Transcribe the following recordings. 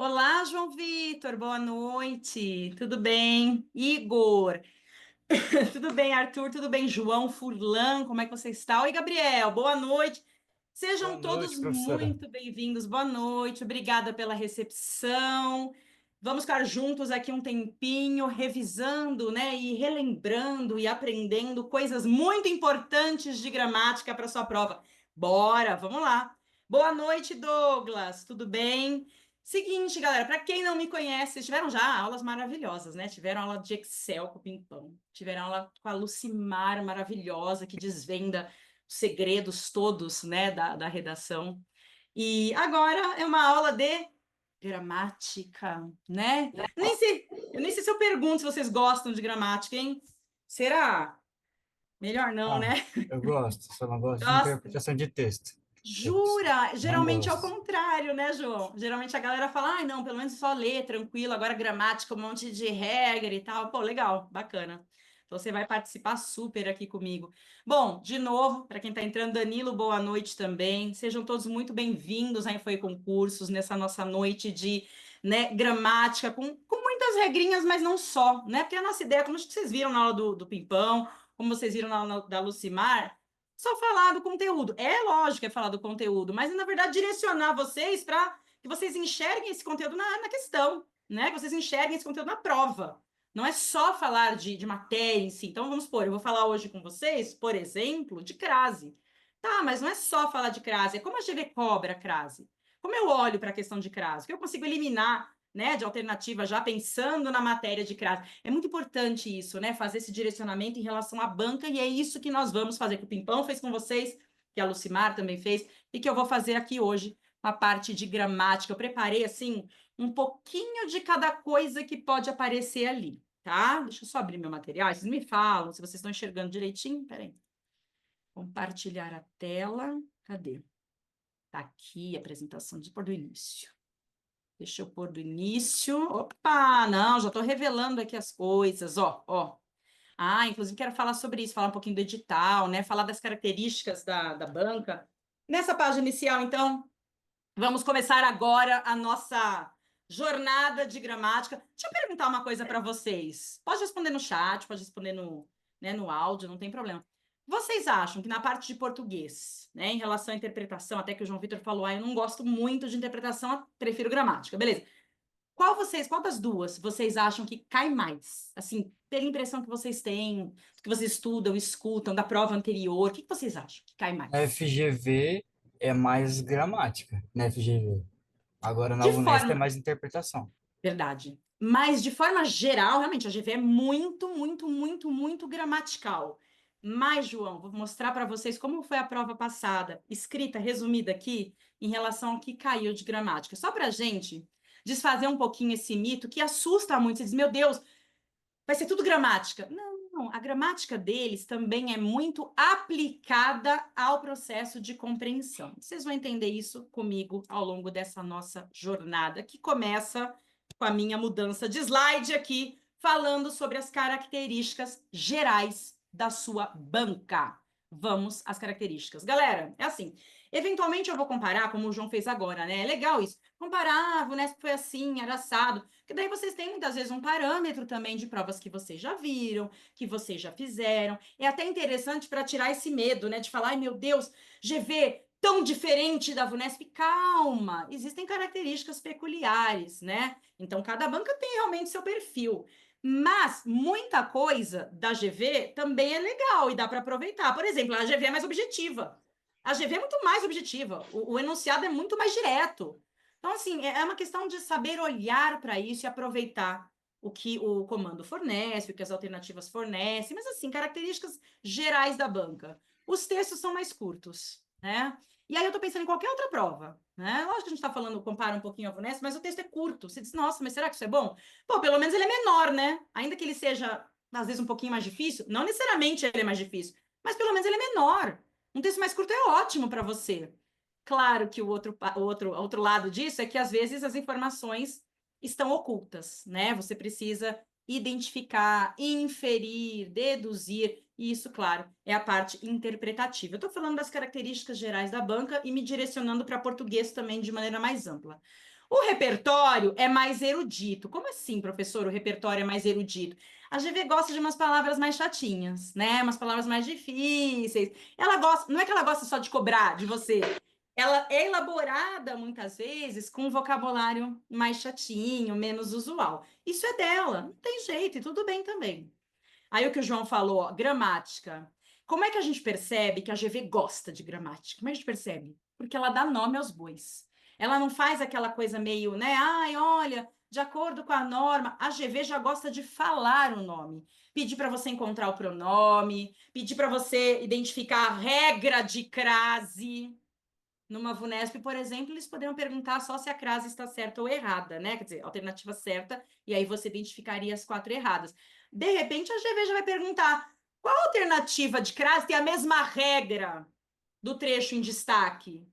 Olá, João Vitor, boa noite. Tudo bem? Igor, tudo bem, Arthur? Tudo bem, João Furlan? Como é que você está? Oi, Gabriel, boa noite. Boa Sejam todos noite, professora. muito bem-vindos. Boa noite. Obrigada pela recepção. Vamos ficar juntos aqui um tempinho, revisando, né, e relembrando e aprendendo coisas muito importantes de gramática para sua prova. Bora, vamos lá. Boa noite, Douglas. Tudo bem? Seguinte, galera, para quem não me conhece, vocês tiveram já aulas maravilhosas, né? Tiveram aula de Excel com o Pimpão, tiveram aula com a Lucimar maravilhosa, que desvenda os segredos todos, né, da redação. E agora é uma aula de gramática, né? Eu nem sei se eu pergunto se vocês gostam de gramática, hein? Será? Melhor não, Ah, né? eu gosto, só não gosto de Gosto. interpretação de texto. Eu Jura? não Geralmente é o gosto. contrário, né, João? Geralmente a galera fala, ai, não, pelo menos só ler, tranquilo, agora gramática, um monte de regra e tal. Pô, legal, bacana. Então você vai participar super aqui comigo. Bom, de novo, para quem está entrando, Danilo, boa noite também. Sejam todos muito bem-vindos à Info e Concursos, nessa nossa noite de, né, gramática, com muitas regrinhas, mas não só, né? Porque a nossa ideia, como acho que vocês viram na aula do Pimpão, como vocês viram na aula da Lucimar, só falar do conteúdo. É lógico que é falar do conteúdo, mas na verdade direcionar vocês para que vocês enxerguem esse conteúdo na questão, né? Que vocês enxerguem esse conteúdo na prova. Não é só falar de matéria em si. Então, vamos supor, eu vou falar hoje com vocês, por exemplo, de crase. Tá, mas não é só falar de crase, é como a GV cobra a crase. Como eu olho para a questão de crase? O que eu consigo eliminar, né, de alternativa já pensando na matéria de crase? É muito importante isso, né? Fazer esse direcionamento em relação à banca, e é isso que nós vamos fazer, que o Pimpão fez com vocês, que a Lucimar também fez, e que eu vou fazer aqui hoje, a parte de gramática. Eu preparei, assim, um pouquinho de cada coisa que pode aparecer ali, tá? Deixa eu só abrir meu material, vocês me falam se vocês estão enxergando direitinho. Peraí. Compartilhar a tela. Cadê? Tá aqui a apresentação de por do início. Deixa eu pôr do início. Opa, não, já estou revelando aqui as coisas, ó, ó. Ah, inclusive quero falar sobre isso, falar um pouquinho do edital, né? Falar das características da banca. Nessa página inicial, então, vamos começar agora a nossa jornada de gramática. Deixa eu perguntar uma coisa para vocês. Pode responder no chat, pode responder no, né, no áudio, não tem problema. Vocês acham que na parte de português, né, em relação à interpretação, até que o João Vitor falou, ah, eu não gosto muito de interpretação, eu prefiro gramática, beleza? Qual das duas vocês acham que cai mais? Assim, pela impressão que vocês têm, que vocês estudam, escutam, da prova anterior, o que vocês acham que cai Na mais? FGV é mais gramática, na FGV. Agora na De UNESP é forma, mais interpretação. verdade. Mas de forma geral, realmente, a GV é muito, muito, muito, muito gramatical. Mas, João, vou mostrar para vocês como foi a prova passada, escrita, resumida aqui, em relação ao que caiu de gramática. Só para a gente desfazer um pouquinho esse mito que assusta muito. Você diz, meu Deus, vai ser tudo gramática. Não, não, a gramática deles também é muito aplicada ao processo de compreensão. Vocês vão entender isso comigo ao longo dessa nossa jornada, que começa com a minha mudança de slide aqui, falando sobre as características gerais da sua banca. Vamos às características. Galera, é assim, eventualmente eu vou comparar, como o João fez agora, né? É legal isso. Comparar, o Unesp foi assim, era assado. Porque daí vocês têm muitas vezes um parâmetro também de provas que vocês já viram, que vocês já fizeram. É até interessante para tirar esse medo, né? De falar, ai meu Deus, GV tão diferente da VUNESP. Calma, existem características peculiares, né? Então cada banca tem realmente seu perfil. Mas muita coisa da GV também é legal e dá para aproveitar. Por exemplo, a GV é mais objetiva. A GV é muito mais objetiva. O enunciado é muito mais direto. Então, assim, é uma questão de saber olhar para isso e aproveitar o que o comando fornece, o que as alternativas fornecem, mas, assim, características gerais da banca. Os textos são mais curtos, né? E aí eu estou pensando em qualquer outra prova, né? Lógico que a gente está falando, compara um pouquinho a VUNESP, mas o texto é curto. Você diz, nossa, mas será que isso é bom? Pô, pelo menos ele é menor, né? Ainda que ele seja, às vezes, um pouquinho mais difícil, não necessariamente ele é mais difícil, mas pelo menos ele é menor. Um texto mais curto é ótimo para você. Claro que o outro lado disso é que, às vezes, as informações estão ocultas, né? Você precisa identificar, inferir, deduzir, e isso, claro, é a parte interpretativa. Eu estou falando das características gerais da banca e me direcionando para português também de maneira mais ampla. O repertório é mais erudito. Como assim, professor, o repertório é mais erudito? A GV gosta de umas palavras mais chatinhas, né? Umas palavras mais difíceis. Ela gosta, não é que ela gosta só de cobrar de você. Ela é elaborada muitas vezes com um vocabulário mais chatinho, menos usual. Isso é dela, não tem jeito, e tudo bem também. Aí o que o João falou, ó, gramática. Como é que a gente percebe que a GV gosta de gramática? Como é que a gente percebe? Porque ela dá nome aos bois. Ela não faz aquela coisa meio, né? Ai, olha, de acordo com a norma, a GV já gosta de falar o nome. Pedir para você encontrar o pronome, pedir para você identificar a regra de crase. Numa VUNESP, por exemplo, eles poderiam perguntar só se a crase está certa ou errada, né? Quer dizer, alternativa certa, e aí você identificaria as 4 erradas. De repente, a GV já vai perguntar qual alternativa de crase tem a mesma regra do trecho em destaque.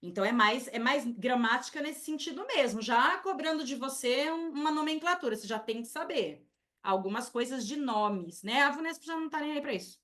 Então, é mais gramática nesse sentido mesmo, já cobrando de você uma nomenclatura, você já tem que saber algumas coisas de nomes, né? A VUNESP já não está nem aí para isso.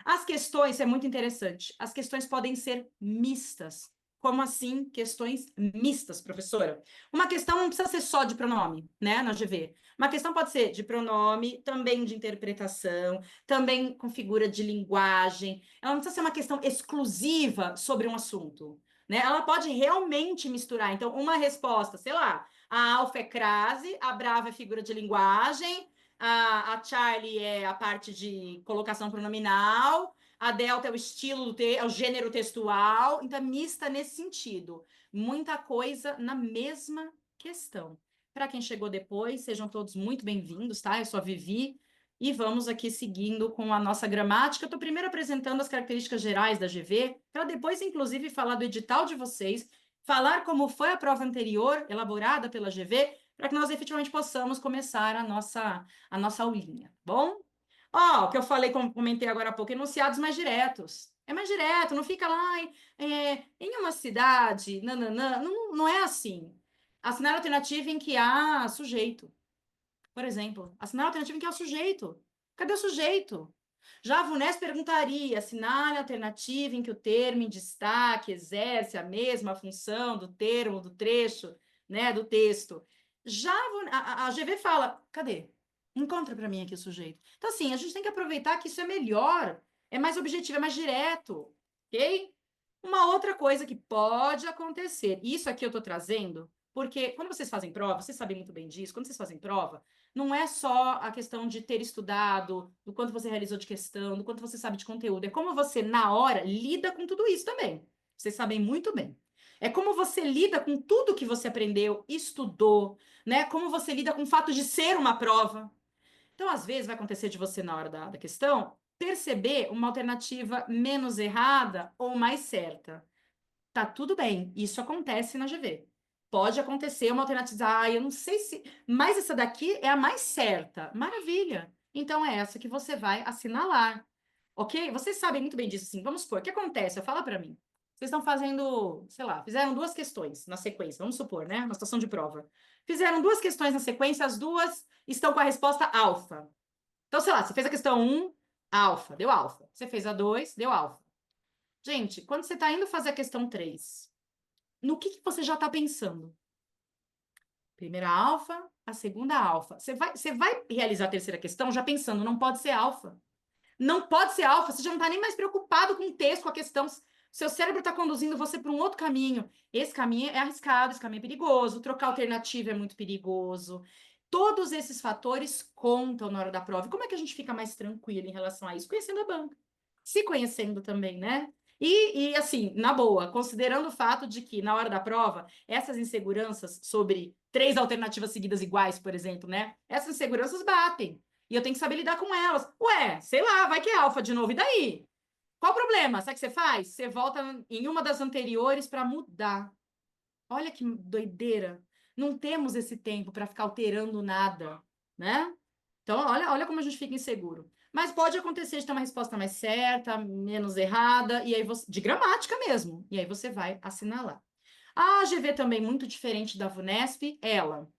As questões, é muito interessante, as questões podem ser mistas. Como assim questões mistas, professora? Uma questão não precisa ser só de pronome, né, na GV. Uma questão pode ser de pronome, também de interpretação, também com figura de linguagem. Ela não precisa ser uma questão exclusiva sobre um assunto, né? Ela pode realmente misturar. Então, uma resposta, sei lá, a Alfa é crase, a Brava é figura de linguagem, a Charlie é a parte de colocação pronominal, a delta é o estilo, é o gênero textual, então é mista nesse sentido. Muita coisa na mesma questão. Para quem chegou depois, sejam todos muito bem-vindos, tá? Eu sou a Vivi e vamos aqui seguindo com a nossa gramática. Eu estou primeiro apresentando as características gerais da GV, para depois, inclusive, falar do edital de vocês, falar como foi a prova anterior, elaborada pela GV, para que nós efetivamente possamos começar a nossa aulinha, tá bom? Ó, o que eu falei, comentei agora há pouco, enunciados mais diretos. É mais direto, não fica lá em uma cidade, nananã, não é assim. Assinar alternativa em que há sujeito, por exemplo. Assinar alternativa em que há o sujeito. Cadê o sujeito? Já a VUNES perguntaria, assinale a alternativa em que o termo em destaque exerce a mesma função do termo, do trecho, né, do texto. Já a GV fala, cadê? Encontra para mim aqui o sujeito. Então, assim, a gente tem que aproveitar que isso é melhor, é mais objetivo, é mais direto, ok? Uma outra coisa que pode acontecer, isso aqui eu estou trazendo, porque quando vocês fazem prova, vocês sabem muito bem disso, quando vocês fazem prova, não é só a questão de ter estudado, do quanto você realizou de questão, do quanto você sabe de conteúdo, é como você, na hora, lida com tudo isso também. Vocês sabem muito bem. É como você lida com tudo que você aprendeu, estudou, né? Como você lida com o fato de ser uma prova. Então, às vezes, vai acontecer de você, na hora da questão, perceber uma alternativa menos errada ou mais certa. Tá tudo bem, isso acontece na GV. Pode acontecer uma alternativa, eu não sei se, mas essa daqui é a mais certa. Maravilha. Então é essa que você vai assinalar. OK? Vocês sabem muito bem disso, sim. Vamos supor, o que acontece? Fala para mim. Vocês estão fazendo, sei lá, fizeram 2 questões na sequência, vamos supor, né? Uma situação de prova. Fizeram 2 questões na sequência, as duas estão com a resposta alfa. Então, sei lá, você fez a questão 1, alfa, deu alfa. Você fez a 2, deu alfa. Gente, quando você está indo fazer a questão 3, no que você já está pensando? Primeira alfa, a segunda alfa. Você vai realizar a terceira questão já pensando, não pode ser alfa. Não pode ser alfa, você já não está nem mais preocupado com o texto, com a questão. Seu cérebro está conduzindo você para um outro caminho. Esse caminho é arriscado, esse caminho é perigoso, trocar alternativa é muito perigoso. Todos esses fatores contam na hora da prova. E como é que a gente fica mais tranquilo em relação a isso? Conhecendo a banca. Se conhecendo também, né? E assim, na boa, considerando o fato de que, na hora da prova, essas inseguranças sobre 3 alternativas seguidas iguais, por exemplo, né? Essas inseguranças batem. E eu tenho que saber lidar com elas. Ué, sei lá, vai que é alfa de novo, e daí? Qual o problema? Sabe o que você faz? Você volta em uma das anteriores para mudar. Olha que doideira. Não temos esse tempo para ficar alterando nada, né? Então, olha como a gente fica inseguro. Mas pode acontecer de ter uma resposta mais certa, menos errada, e aí você, de gramática mesmo. E aí você vai assinalar. A AGV também muito diferente da VUNESP, ela.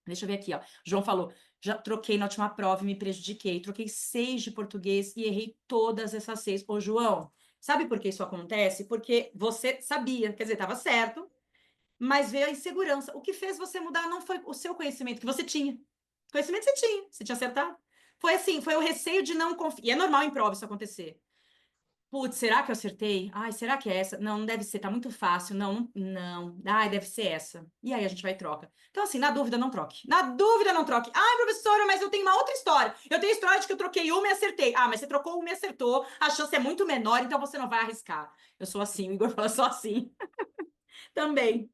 Deixa eu ver aqui, ó. João falou, já troquei na última prova e me prejudiquei. Troquei 6 de português e errei todas essas 6. Ô, João, sabe por que isso acontece? Porque você sabia, quer dizer, estava certo, mas veio a insegurança. O que fez você mudar não foi o seu conhecimento, que você tinha. Conhecimento você tinha acertado. Foi assim, foi o receio de não confiar. E é normal em prova isso acontecer. Putz, será que eu acertei? Ai, será que é essa? Não, não deve ser, tá muito fácil. Não, não, não. Ai, deve ser essa. E aí a gente vai e troca. Então, assim, na dúvida, não troque. Na dúvida, não troque. Ai, professora, mas eu tenho uma outra história. Eu tenho história de que eu troquei uma e acertei. Ah, mas você trocou uma e acertou. A chance é muito menor, então você não vai arriscar. Eu sou assim, o Igor fala só assim. Também.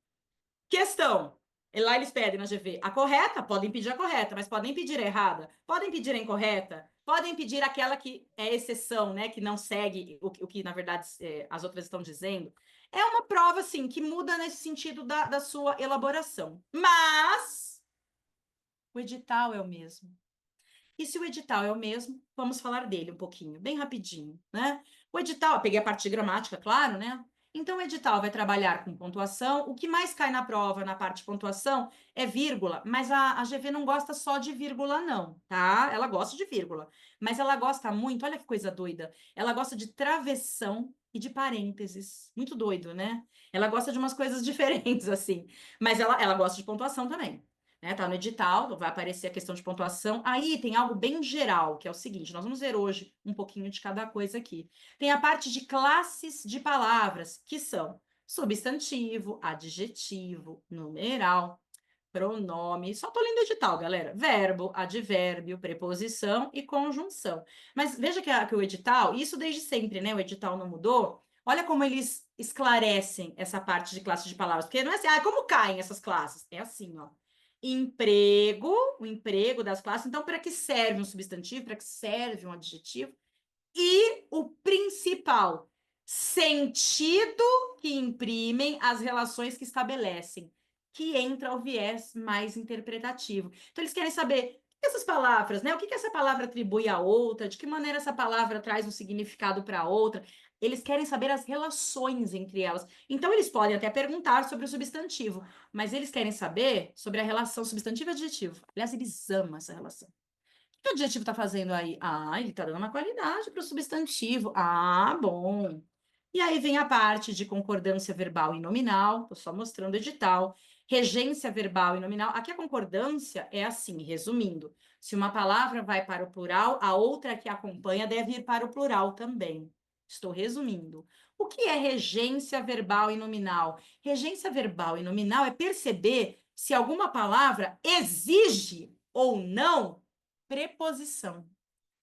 Questão. E lá eles pedem na GV a correta, podem pedir a correta, mas podem pedir a errada, podem pedir a incorreta, podem pedir aquela que é exceção, né? Que não segue o que, na verdade, as outras estão dizendo. É uma prova, assim, que muda nesse sentido da sua elaboração. Mas o edital é o mesmo. E se o edital é o mesmo, vamos falar dele um pouquinho, bem rapidinho, né? O edital, eu peguei a parte de gramática, claro, né? Então, o edital vai trabalhar com pontuação. O que mais cai na prova, na parte de pontuação, é vírgula, mas a GV não gosta só de vírgula, não, tá? Ela gosta de vírgula, mas ela gosta muito, olha que coisa doida, ela gosta de travessão e de parênteses. Muito doido, né? Ela gosta de umas coisas diferentes, assim, mas ela gosta de pontuação também, né? Tá no edital, vai aparecer a questão de pontuação. Aí tem algo bem geral, que é o seguinte: nós vamos ver hoje um pouquinho de cada coisa aqui. Tem a parte de classes de palavras, que são substantivo, adjetivo, numeral, pronome. Só tô lendo o edital, galera. Verbo, advérbio, preposição e conjunção. Mas veja que o edital, isso desde sempre, né? O edital não mudou. Olha como eles esclarecem essa parte de classe de palavras. Porque não é assim, como caem essas classes? É assim, ó. Emprego, o emprego das classes. Então, para que serve um substantivo? Para que serve um adjetivo? E o principal, sentido que imprimem as relações que estabelecem, que entra o viés mais interpretativo. Então, eles querem saber essas palavras, né? O que que essa palavra atribui a outra, de que maneira essa palavra traz um significado para outra. Eles querem saber as relações entre elas. Então, eles podem até perguntar sobre o substantivo, mas eles querem saber sobre a relação substantivo e adjetivo. Aliás, eles amam essa relação. O que o adjetivo está fazendo aí? Ah, ele está dando uma qualidade para o substantivo. Ah, bom. E aí vem a parte de concordância verbal e nominal, estou só mostrando o edital. Regência verbal e nominal. Aqui a concordância é assim, resumindo: se uma palavra vai para o plural, a outra que acompanha deve ir para o plural também. Estou resumindo. O que é regência verbal e nominal? Regência verbal e nominal é perceber se alguma palavra exige ou não preposição,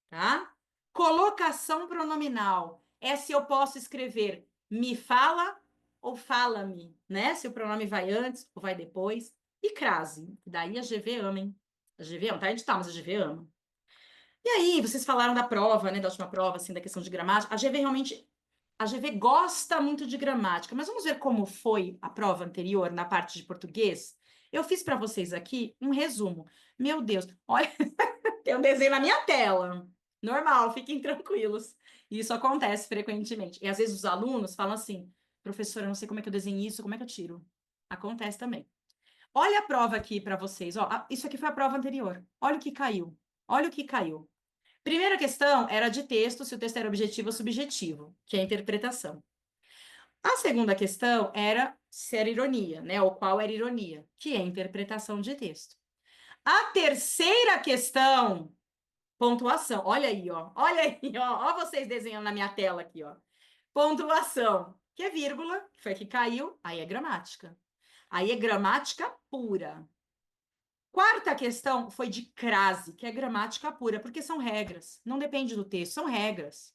tá? Colocação pronominal é se eu posso escrever me fala ou fala-me, né? Se o pronome vai antes ou vai depois. E crase, daí a GV ama, hein? A GV ama, tá edital, mas a GV ama. E aí, vocês falaram da prova, né? Da última prova, assim, da questão de gramática. A GV realmente, a GV gosta muito de gramática, mas vamos ver como foi a prova anterior na parte de português? Eu fiz para vocês aqui um resumo. Meu Deus, olha, tem um desenho na minha tela. Normal, fiquem tranquilos. Isso acontece frequentemente. E às vezes os alunos falam assim: professora, eu não sei como é que eu desenho isso, como é que eu tiro? Acontece também. Olha a prova aqui para vocês. Ó, isso aqui foi a prova anterior. Olha o que caiu. Olha o que caiu. Primeira questão era de texto, se o texto era objetivo ou subjetivo, que é a interpretação. A segunda questão era se era ironia, né? Ou qual era ironia, que é a interpretação de texto. A terceira questão, pontuação. Olha aí, ó. Olha aí, ó. Ó vocês desenhando na minha tela aqui, ó. Pontuação, que é vírgula, que foi que caiu, aí é gramática. Aí é gramática pura. Quarta questão foi de crase, que é gramática pura, porque são regras. Não depende do texto, são regras.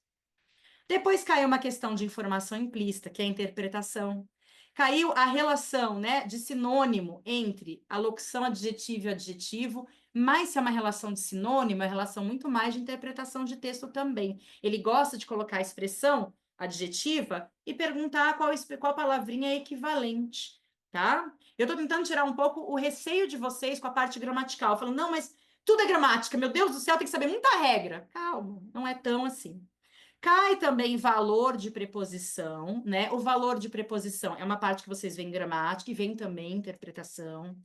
Depois caiu uma questão de informação implícita, que é a interpretação. Caiu a relação, né, de sinônimo entre a locução adjetivo e adjetivo, mas se é uma relação de sinônimo, é uma relação muito mais de interpretação de texto também. Ele gosta de colocar a expressão adjetiva e perguntar qual palavrinha é equivalente, tá? Eu estou tentando tirar um pouco o receio de vocês com a parte gramatical, falando, não, mas tudo é gramática, meu Deus do céu, tem que saber muita regra. Calma, não é tão assim. Cai também valor de preposição, né? O valor de preposição é uma parte que vocês veem em gramática e vem também em interpretação.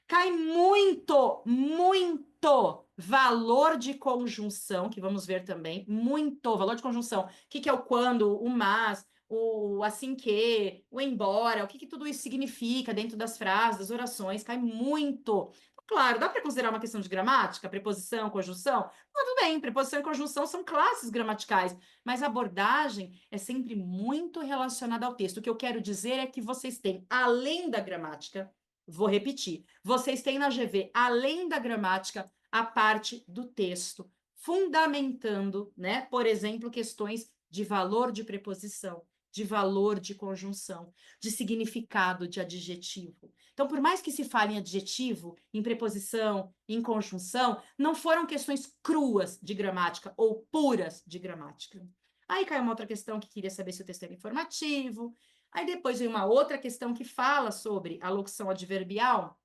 Cai muito, muito valor de conjunção, que vamos ver também. Muito valor de conjunção. O que que é o quando, o mas, o assim que, o embora, o que tudo isso significa dentro das frases, das orações, cai muito. Claro, dá para considerar uma questão de gramática, preposição, conjunção? Tudo bem, preposição e conjunção são classes gramaticais, mas a abordagem é sempre muito relacionada ao texto. O que eu quero dizer é que vocês têm, além da gramática, vou repetir, vocês têm na GV, além da gramática, a parte do texto, fundamentando, né, por exemplo, questões de valor de preposição, de valor de conjunção, de significado de adjetivo. Então, por mais que se fale em adjetivo, em preposição, em conjunção, não foram questões cruas de gramática ou puras de gramática. Aí cai uma outra questão que queria saber se o texto era informativo. Aí depois vem uma outra questão que fala sobre a locução adverbial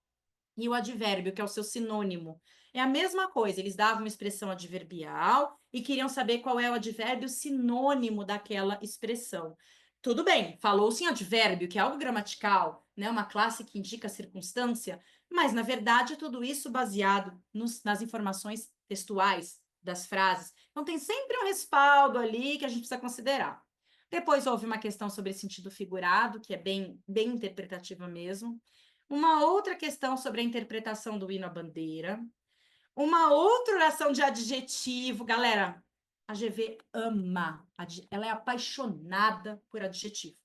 e o advérbio, que é o seu sinônimo. É a mesma coisa, eles davam uma expressão adverbial e queriam saber qual é o advérbio sinônimo daquela expressão. Tudo bem, falou-se em advérbio, que é algo gramatical, né, uma classe que indica circunstância, mas, na verdade, é tudo isso baseado nas informações textuais das frases. Então, tem sempre um respaldo ali que a gente precisa considerar. Depois houve uma questão sobre sentido figurado, que é bem interpretativa mesmo. Uma outra questão sobre a interpretação do hino à bandeira. Uma outra oração de adjetivo. Galera, a GV ama. Ela é apaixonada por adjetivo.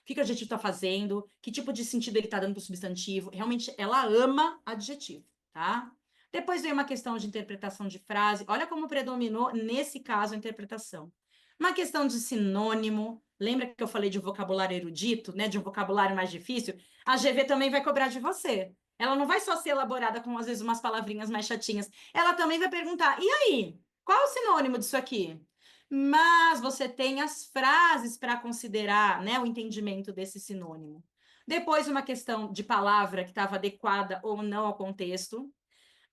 O que o adjetivo está fazendo? Que tipo de sentido ele está dando para o substantivo? Realmente, ela ama adjetivo, tá? Depois veio uma questão de interpretação de frase. Olha como predominou, nesse caso, a interpretação. Uma questão de sinônimo. Lembra que eu falei de um vocabulário erudito, né? De um vocabulário mais difícil? A GV também vai cobrar de você. Ela não vai só ser elaborada com, às vezes, umas palavrinhas mais chatinhas. Ela também vai perguntar: e aí? Qual é o sinônimo disso aqui? Mas você tem as frases para considerar, né, o entendimento desse sinônimo. Depois, uma questão de palavra que estava adequada ou não ao contexto.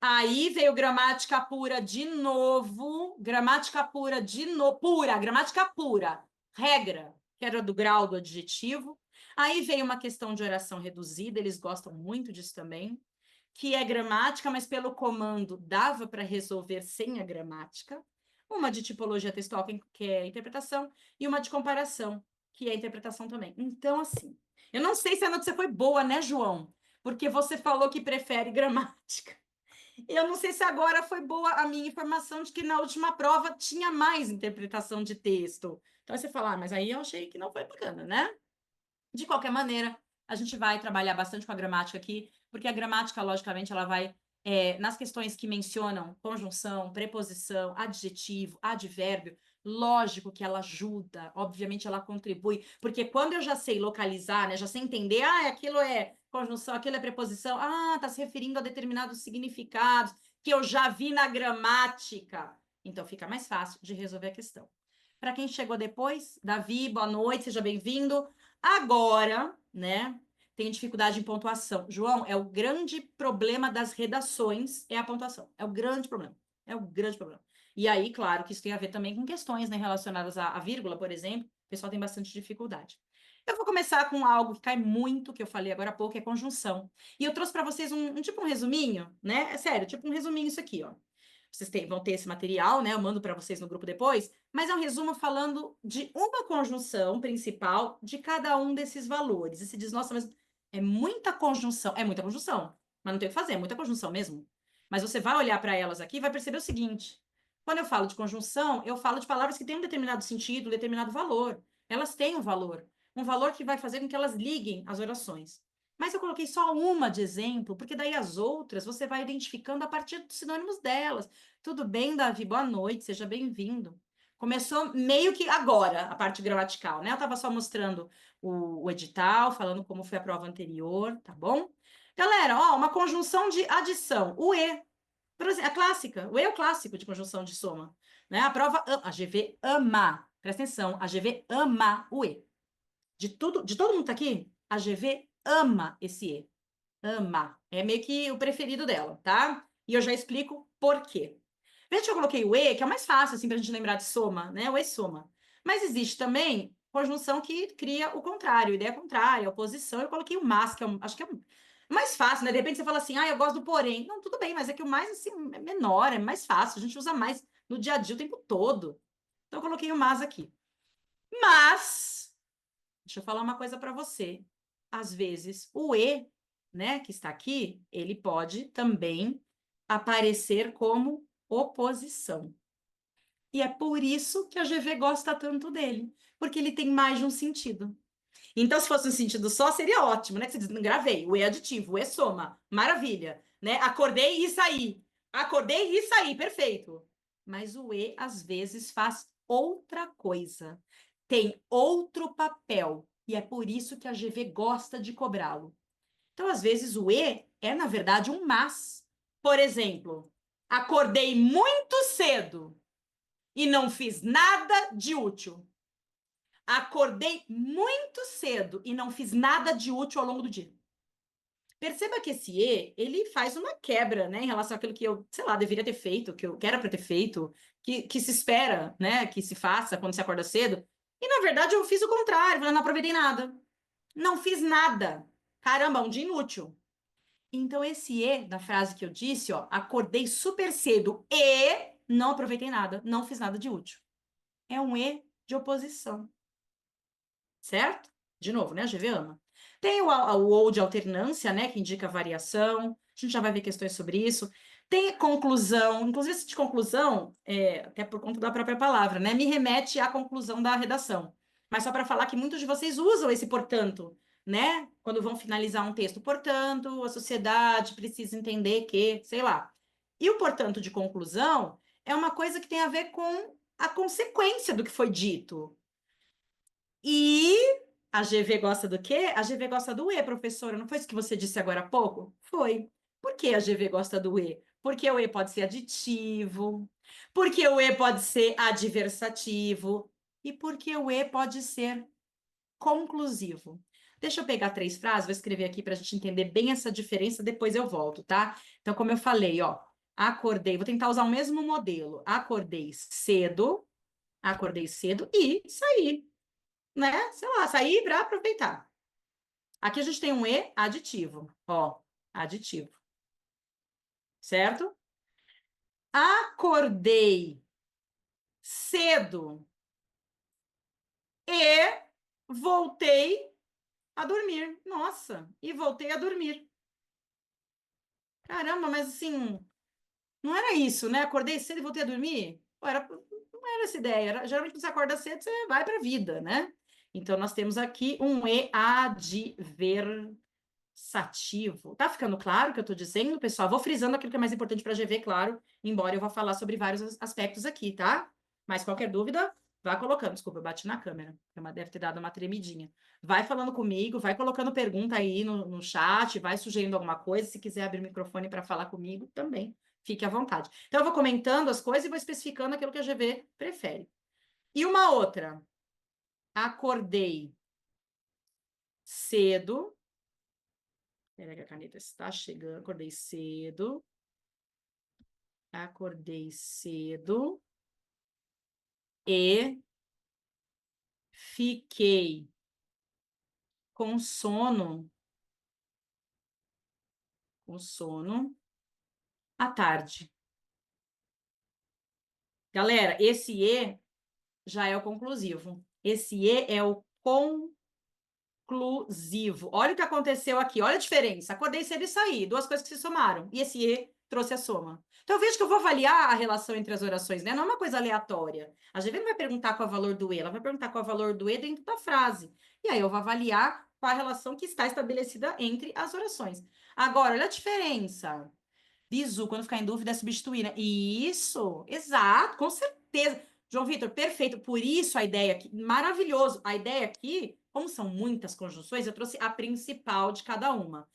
Aí veio gramática pura de novo, gramática pura de novo, pura, gramática pura, regra, que era do grau do adjetivo. Aí veio uma questão de oração reduzida, eles gostam muito disso também, que é gramática, mas pelo comando dava para resolver sem a gramática. Uma de tipologia textual, que é a interpretação, e uma de comparação, que é a interpretação também. Então, assim, eu não sei se a notícia foi boa, né, João? Porque você falou que prefere gramática. Eu não sei se agora foi boa a minha informação de que na última prova tinha mais interpretação de texto. Então você fala, mas aí eu achei que não foi bacana, né? De qualquer maneira, a gente vai trabalhar bastante com a gramática aqui, porque a gramática, logicamente, ela vai nas questões que mencionam conjunção, preposição, adjetivo, advérbio, lógico que ela ajuda, obviamente ela contribui, porque quando eu já sei localizar, né, já sei entender, aquilo é conjunção, aquilo é preposição, está se referindo a determinados significados que eu já vi na gramática. Então fica mais fácil de resolver a questão. Para quem chegou depois, Davi, boa noite, seja bem-vindo. Agora, né, tenho dificuldade em pontuação. João, é o grande problema das redações, é a pontuação. É o grande problema. É o grande problema. E aí, claro, que isso tem a ver também com questões, né, relacionadas à vírgula, por exemplo. O pessoal tem bastante dificuldade. Eu vou começar com algo que cai muito, que eu falei agora há pouco, é conjunção. E eu trouxe para vocês tipo um resuminho, né? É sério, tipo um resuminho isso aqui, ó. Vocês vão ter esse material, né? Eu mando para vocês no grupo depois, mas é um resumo falando de uma conjunção principal de cada um desses valores. E se diz, nossa, mas é muita conjunção, mas não tem o que fazer, é muita conjunção mesmo. Mas você vai olhar para elas aqui e vai perceber o seguinte: quando eu falo de conjunção, eu falo de palavras que têm um determinado sentido, um determinado valor. Elas têm um valor que vai fazer com que elas liguem as orações. Mas eu coloquei só uma de exemplo, porque daí as outras você vai identificando a partir dos sinônimos delas. Tudo bem, Davi? Boa noite, seja bem-vindo. Começou meio que agora, a parte gramatical, né? Eu estava só mostrando o edital, falando como foi a prova anterior, tá bom? Galera, ó, uma conjunção de adição. O E, por exemplo, a clássica. O E é o clássico de conjunção de soma. Né? A prova, a GV ama. Presta atenção, a GV ama o E. De todo mundo tá aqui, a GV ama esse E. Ama. É meio que o preferido dela, tá? E eu já explico por quê. Veja que eu coloquei o E, que é o mais fácil, assim, pra gente lembrar de soma, né? O E soma. Mas existe também conjunção que cria o contrário, ideia contrária, oposição. Eu coloquei o mas, que acho que é o mais fácil, né? De repente você fala assim, eu gosto do porém. Não, tudo bem, mas é que o mais, assim, é menor, é mais fácil. A gente usa mais no dia a dia o tempo todo. Então eu coloquei o mas aqui. Mas Deixa eu falar uma coisa para você. Às vezes, o E, né, que está aqui, ele pode também aparecer como oposição. E é por isso que a GV gosta tanto dele, porque ele tem mais de um sentido. Então, se fosse um sentido só, seria ótimo, né? Que você diz, gravei, o E aditivo, o E soma, maravilha, né? Acordei e saí. Acordei e saí, perfeito. Mas o E, às vezes, faz outra coisa. Tem outro papel. E é por isso que a GV gosta de cobrá-lo. Então, às vezes, o E é, na verdade, um mas. Por exemplo, acordei muito cedo e não fiz nada de útil. Acordei muito cedo e não fiz nada de útil ao longo do dia. Perceba que esse E, ele faz uma quebra, né, em relação àquilo que eu, sei lá, deveria ter feito, que era para ter feito, que se espera, né, que se faça quando se acorda cedo. E, na verdade, eu fiz o contrário, eu não aproveitei nada. Não fiz nada. Caramba, um dia inútil. Então, esse E, da frase que eu disse, ó, acordei super cedo e não aproveitei nada, não fiz nada de útil. É um E de oposição. Certo? De novo, né? A GV ama. Tem o ou de alternância, né? Que indica variação. A gente já vai ver questões sobre isso. Tem conclusão, inclusive esse de conclusão, até por conta da própria palavra, né? Me remete à conclusão da redação. Mas só para falar que muitos de vocês usam esse portanto, né? Quando vão finalizar um texto. Portanto, a sociedade precisa entender que, sei lá. E o portanto de conclusão é uma coisa que tem a ver com a consequência do que foi dito. E a GV gosta do quê? A GV gosta do E, professora. Não foi isso que você disse agora há pouco? Foi. Por que a GV gosta do E? Porque o E pode ser aditivo, porque o E pode ser adversativo e porque o E pode ser conclusivo. Deixa eu pegar 3 frases, vou escrever aqui para a gente entender bem essa diferença, depois eu volto, tá? Então, como eu falei, ó, acordei, vou tentar usar o mesmo modelo. Acordei cedo e saí, né? Sei lá, sair para aproveitar. Aqui a gente tem um E aditivo, ó, aditivo, certo? Acordei cedo e voltei a dormir. Nossa, e voltei a dormir. Caramba, mas assim, não era isso, né? Acordei cedo e voltei a dormir? Pô, não era essa ideia. Geralmente, quando você acorda cedo, você vai para a vida, né? Então, nós temos aqui um E adversativo. Tá ficando claro o que eu estou dizendo, pessoal? Vou frisando aquilo que é mais importante para a GV, claro, embora eu vá falar sobre vários aspectos aqui, tá? Mas qualquer dúvida, vá colocando. Desculpa, eu bati na câmera. Deve ter dado uma tremidinha. Vai falando comigo, vai colocando pergunta aí no chat, vai sugerindo alguma coisa. Se quiser abrir o microfone para falar comigo, também fique à vontade. Então, eu vou comentando as coisas e vou especificando aquilo que a GV prefere. E uma outra. Acordei cedo. Peraí que a caneta está chegando. Acordei cedo e fiquei com sono à tarde. Galera, esse E já é o conclusivo. Esse E é o conclusivo. Olha o que aconteceu aqui, olha a diferença. Acordei cedo e saí, duas coisas que se somaram. E esse E trouxe a soma. Então, veja que eu vou avaliar a relação entre as orações, né? Não é uma coisa aleatória. A GV não vai perguntar qual é o valor do E, ela vai perguntar qual é o valor do E dentro da frase. E aí eu vou avaliar qual a relação que está estabelecida entre as orações. Agora, olha a diferença. Bizu, quando ficar em dúvida, é substituir, né? Isso, exato, com certeza. João Vitor, perfeito. Por isso a ideia aqui, maravilhoso. A ideia aqui, como são muitas conjunções, eu trouxe a principal de cada uma.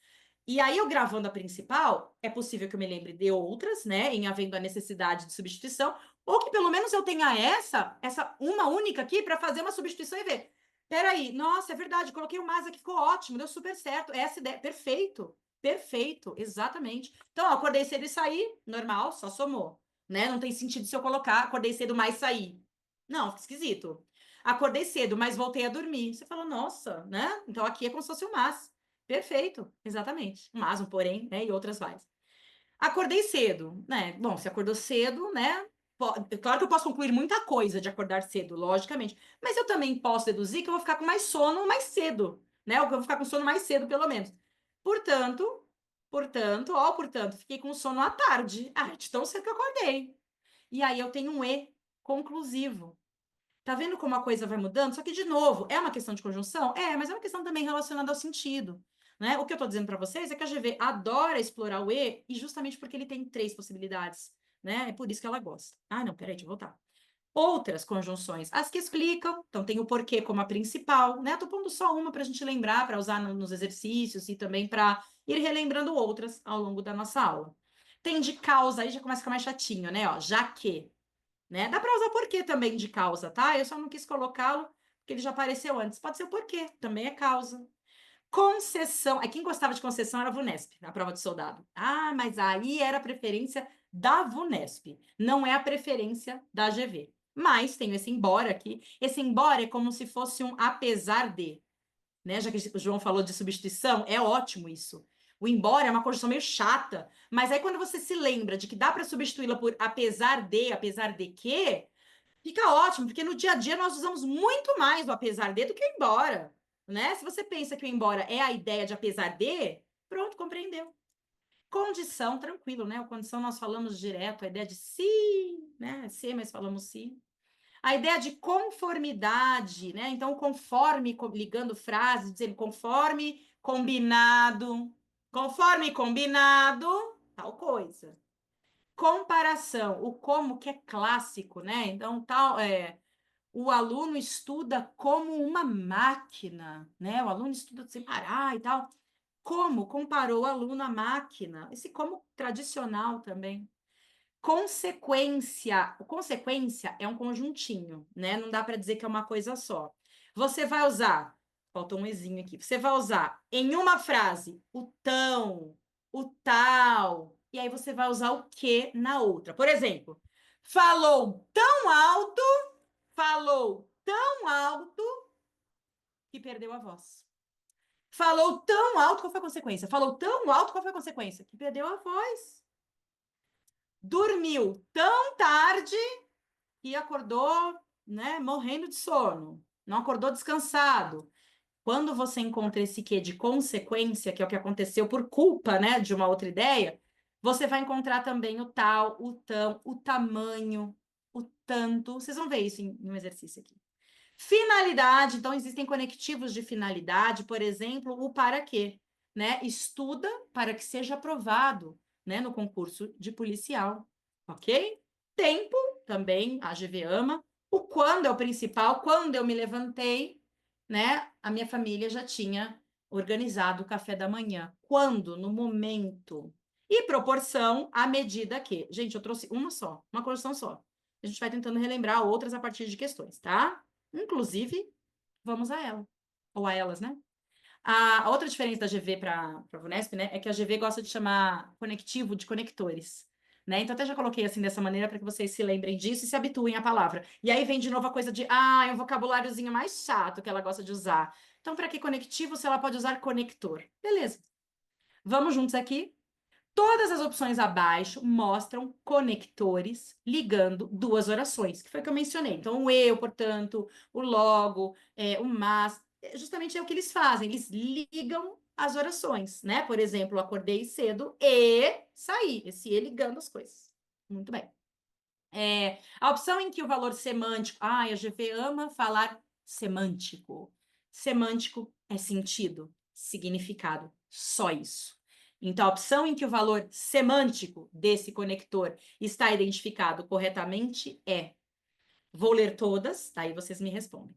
E aí, eu gravando a principal, é possível que eu me lembre de outras, né? Em havendo a necessidade de substituição, ou que pelo menos eu tenha essa uma única aqui para fazer uma substituição e ver. Peraí, nossa, é verdade, coloquei o mais aqui, ficou ótimo, deu super certo. Essa ideia, perfeito, perfeito, exatamente. Então, ó, acordei cedo e saí, normal, só somou, né? Não tem sentido se eu colocar acordei cedo mais saí. Não, fica esquisito. Acordei cedo, mas voltei a dormir. Você fala, nossa, né? Então aqui é como se fosse o mas. Perfeito, exatamente. Um mas, um porém, né? E outras várias. Acordei cedo, né? Bom, se acordou cedo, né? Claro que eu posso concluir muita coisa de acordar cedo, logicamente, mas eu também posso deduzir que eu vou ficar com mais sono mais cedo, né? Ou que eu vou ficar com sono mais cedo, pelo menos. Portanto, fiquei com sono à tarde. Ah, de tão cedo que eu acordei. E aí eu tenho um E conclusivo. Tá vendo como a coisa vai mudando? Só que, de novo, é uma questão de conjunção? É, mas é uma questão também relacionada ao sentido. Né? O que eu estou dizendo para vocês é que a GV adora explorar o E, e justamente porque ele tem 3 possibilidades. Né? É por isso que ela gosta. Ah, não, peraí, deixa eu voltar. Outras conjunções, as que explicam, então tem o porquê como a principal, né? Estou pondo só uma para a gente lembrar, para usar nos exercícios e também para ir relembrando outras ao longo da nossa aula. Tem de causa, aí já começa a ficar mais chatinho, né? Ó, já que, né? Dá para usar porquê também de causa, tá? Eu só não quis colocá-lo, porque ele já apareceu antes. Pode ser o porquê, também é causa. Concessão. Quem gostava de concessão era a VUNESP, na prova de soldado. Ah, mas aí era a preferência da VUNESP, não é a preferência da GV. Mas tem esse embora aqui. Esse embora é como se fosse um apesar de, né? Já que o João falou de substituição, é ótimo isso. O embora é uma conjunção meio chata, mas aí quando você se lembra de que dá para substituí-la por apesar de que, fica ótimo, porque no dia a dia nós usamos muito mais o apesar de do que o embora, né? Se você pensa que o embora é a ideia de apesar de, pronto, compreendeu. Condição, tranquilo, né? O condição nós falamos direto, a ideia de se, né? Se, mas falamos se. A ideia de conformidade, né? Então, conforme, ligando frases, dizendo conforme combinado, tal coisa. Comparação, o como que é clássico, né? Então, o aluno estuda como uma máquina, né? O aluno estuda sem parar e tal. Como comparou o aluno à máquina? Esse como tradicional também. Consequência é um conjuntinho, né? Não dá para dizer que é uma coisa só. Você vai usar, faltou um ezinho aqui. Você vai usar em uma frase o tão, o tal, e aí você vai usar o que na outra. Por exemplo, falou tão alto, falou tão alto que perdeu a voz. Falou tão alto, qual foi a consequência? Falou tão alto, qual foi a consequência? Que perdeu a voz. Dormiu tão tarde e acordou, né, morrendo de sono. Não acordou descansado. Quando você encontra esse quê de consequência, que é o que aconteceu por culpa, né, de uma outra ideia, você vai encontrar também o tal, o tão, o tamanho, o tanto. Vocês vão ver isso em um exercício aqui. Finalidade, então existem conectivos de finalidade, por exemplo, o para quê, né? Estuda para que seja aprovado, né, no concurso de policial, ok? Tempo, também a GV ama. O quando é o principal, quando eu me levantei, né? A minha família já tinha organizado o café da manhã. Quando? No momento. E proporção à medida que. Gente, eu trouxe uma só, uma condição só. A gente vai tentando relembrar outras a partir de questões, tá? Inclusive, vamos a ela. Ou a elas, né? A outra diferença da GV para a VUNESP, né, é que a GV gosta de chamar conectivo de conectores. Né? Então, até já coloquei assim dessa maneira para que vocês se lembrem disso e se habituem à palavra. E aí vem de novo a coisa de, é um vocabuláriozinho mais chato que ela gosta de usar. Então, para que conectivo se ela pode usar conector? Beleza. Vamos juntos aqui? Todas as opções abaixo mostram conectores ligando duas orações, que foi o que eu mencionei. Então, o eu, portanto, o logo, o mas, justamente é o que eles fazem, eles ligam as orações, né? Por exemplo, acordei cedo e saí, esse e ligando as coisas. Muito bem. A opção em que o valor semântico, a GV ama falar semântico. Semântico é sentido, significado, só isso. Então, a opção em que o valor semântico desse conector está identificado corretamente é. Vou ler todas, daí vocês me respondem.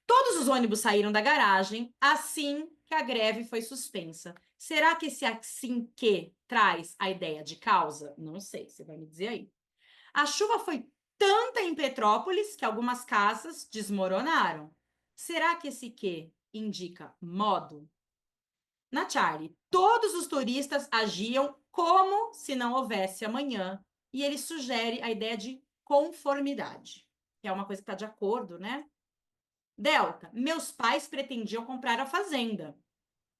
Todos os ônibus saíram da garagem assim que a greve foi suspensa. Será que esse assim que traz a ideia de causa? Não sei, você vai me dizer aí. A chuva foi tanta em Petrópolis que algumas casas desmoronaram. Será que esse que indica modo? Na Charlie, todos os turistas agiam como se não houvesse amanhã. E ele sugere a ideia de conformidade, que é uma coisa que está de acordo, né? Delta, meus pais pretendiam comprar a fazenda.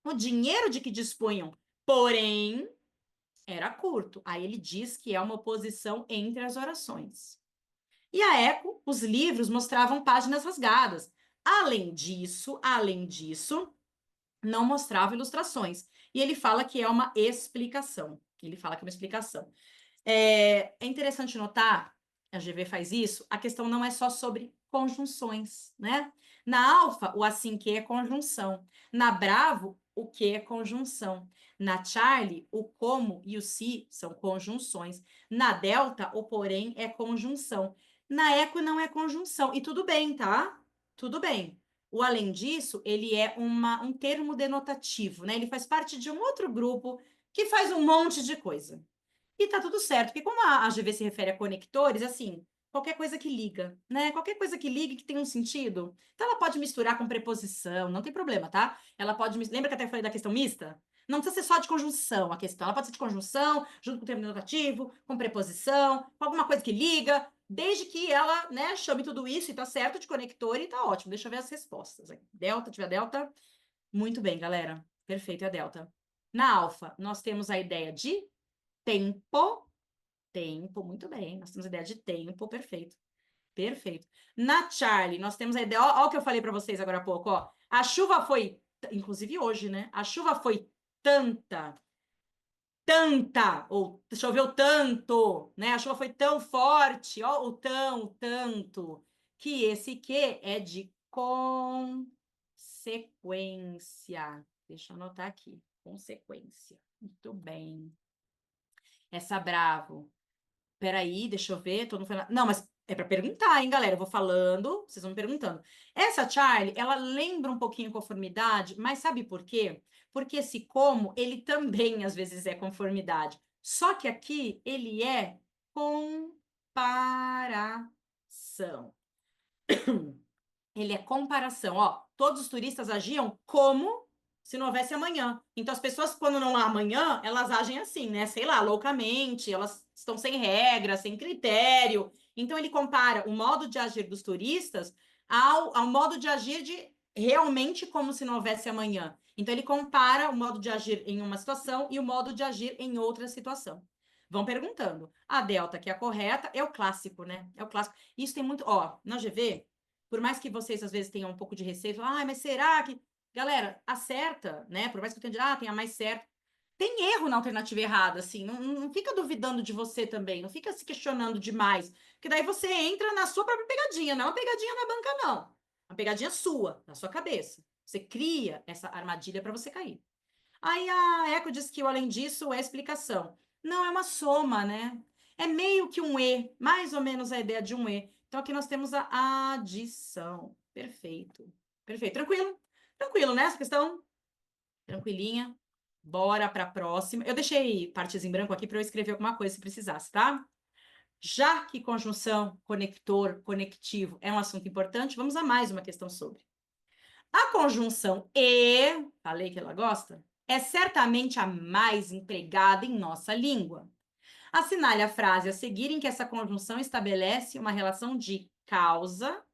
O dinheiro de que dispunham, porém, era curto. Aí ele diz que é uma oposição entre as orações. E a Eco, os livros mostravam páginas rasgadas. Além disso, não mostrava ilustrações. E ele fala que é uma explicação. Ele fala que é uma explicação. É interessante notar, a GV faz isso, a questão não é só sobre conjunções, né? Na alfa, o assim que é conjunção. Na bravo, o que é conjunção. Na Charlie, o como e o se são conjunções. Na delta, o porém é conjunção. Na eco não é conjunção. E tudo bem, tá? Tudo bem. O além disso, ele é um termo denotativo, né? Ele faz parte de um outro grupo que faz um monte de coisa. E tá tudo certo, porque como a GV se refere a conectores, assim, qualquer coisa que liga, né? Qualquer coisa que ligue que tem um sentido. Então ela pode misturar com preposição, não tem problema, tá? Ela pode, lembra que até falei da questão mista? Não precisa ser só de conjunção a questão, ela pode ser de conjunção, junto com o termo denotativo, com preposição, com alguma coisa que liga, desde que ela, né, chame tudo isso e tá certo de conector e tá ótimo. Deixa eu ver as respostas. Delta, tiver delta. Muito bem, galera. Perfeito, é a delta. Na alfa, nós temos a ideia de tempo, tempo, muito bem. Nós temos a ideia de tempo, perfeito. Perfeito. Na Charlie, nós temos a ideia, ó, ó o que eu falei para vocês agora há pouco, ó. A chuva foi, inclusive hoje, né? A chuva foi tanta, ou choveu tanto, né? A chuva foi tão forte, ó, o tão, o tanto, que esse que é de consequência. Deixa eu anotar aqui. Consequência. Muito bem. Essa bravo. Peraí, deixa eu ver, todo mundo falando. Não, mas é para perguntar, hein, galera? Eu vou falando, vocês vão me perguntando. Essa Charlie, ela lembra um pouquinho conformidade, mas sabe por quê? Porque esse como, ele também às vezes é conformidade. Só que aqui ele é comparação. Ele é comparação, ó. Todos os turistas agiam como se não houvesse amanhã. Então, as pessoas, quando não há amanhã, elas agem assim, né? Sei lá, loucamente, elas estão sem regra, sem critério. Então, ele compara o modo de agir dos turistas ao modo de agir de realmente como se não houvesse amanhã. Então, ele compara o modo de agir em uma situação e o modo de agir em outra situação. Vão perguntando. A delta, que é a correta, é o clássico, né? É o clássico. Isso tem muito. Ó, na GV, por mais que vocês às vezes tenham um pouco de receio, ah, mas será que. Galera, acerta, né? Por mais que eu tenha tenha mais certo. Tem erro na alternativa errada, assim. Não fica duvidando de você também. Não fica se questionando demais. Porque daí você entra na sua própria pegadinha. Não é uma pegadinha na banca, não. Uma pegadinha sua, na sua cabeça. Você cria essa armadilha para você cair. Aí a Eco diz que, além disso, é explicação. Não, é uma soma, né? É meio que um E, mais ou menos a ideia de um E. Então, aqui nós temos a adição. Perfeito. Perfeito. Tranquilo? Tranquilo, né? Essa questão? Tranquilinha. Bora para a próxima. Eu deixei partes em branco aqui para eu escrever alguma coisa se precisasse, tá? Já que conjunção, conector, conectivo é um assunto importante, vamos a mais uma questão sobre. A conjunção e, falei que ela gosta, é certamente a mais empregada em nossa língua. Assinale a frase a seguir em que essa conjunção estabelece uma relação de causa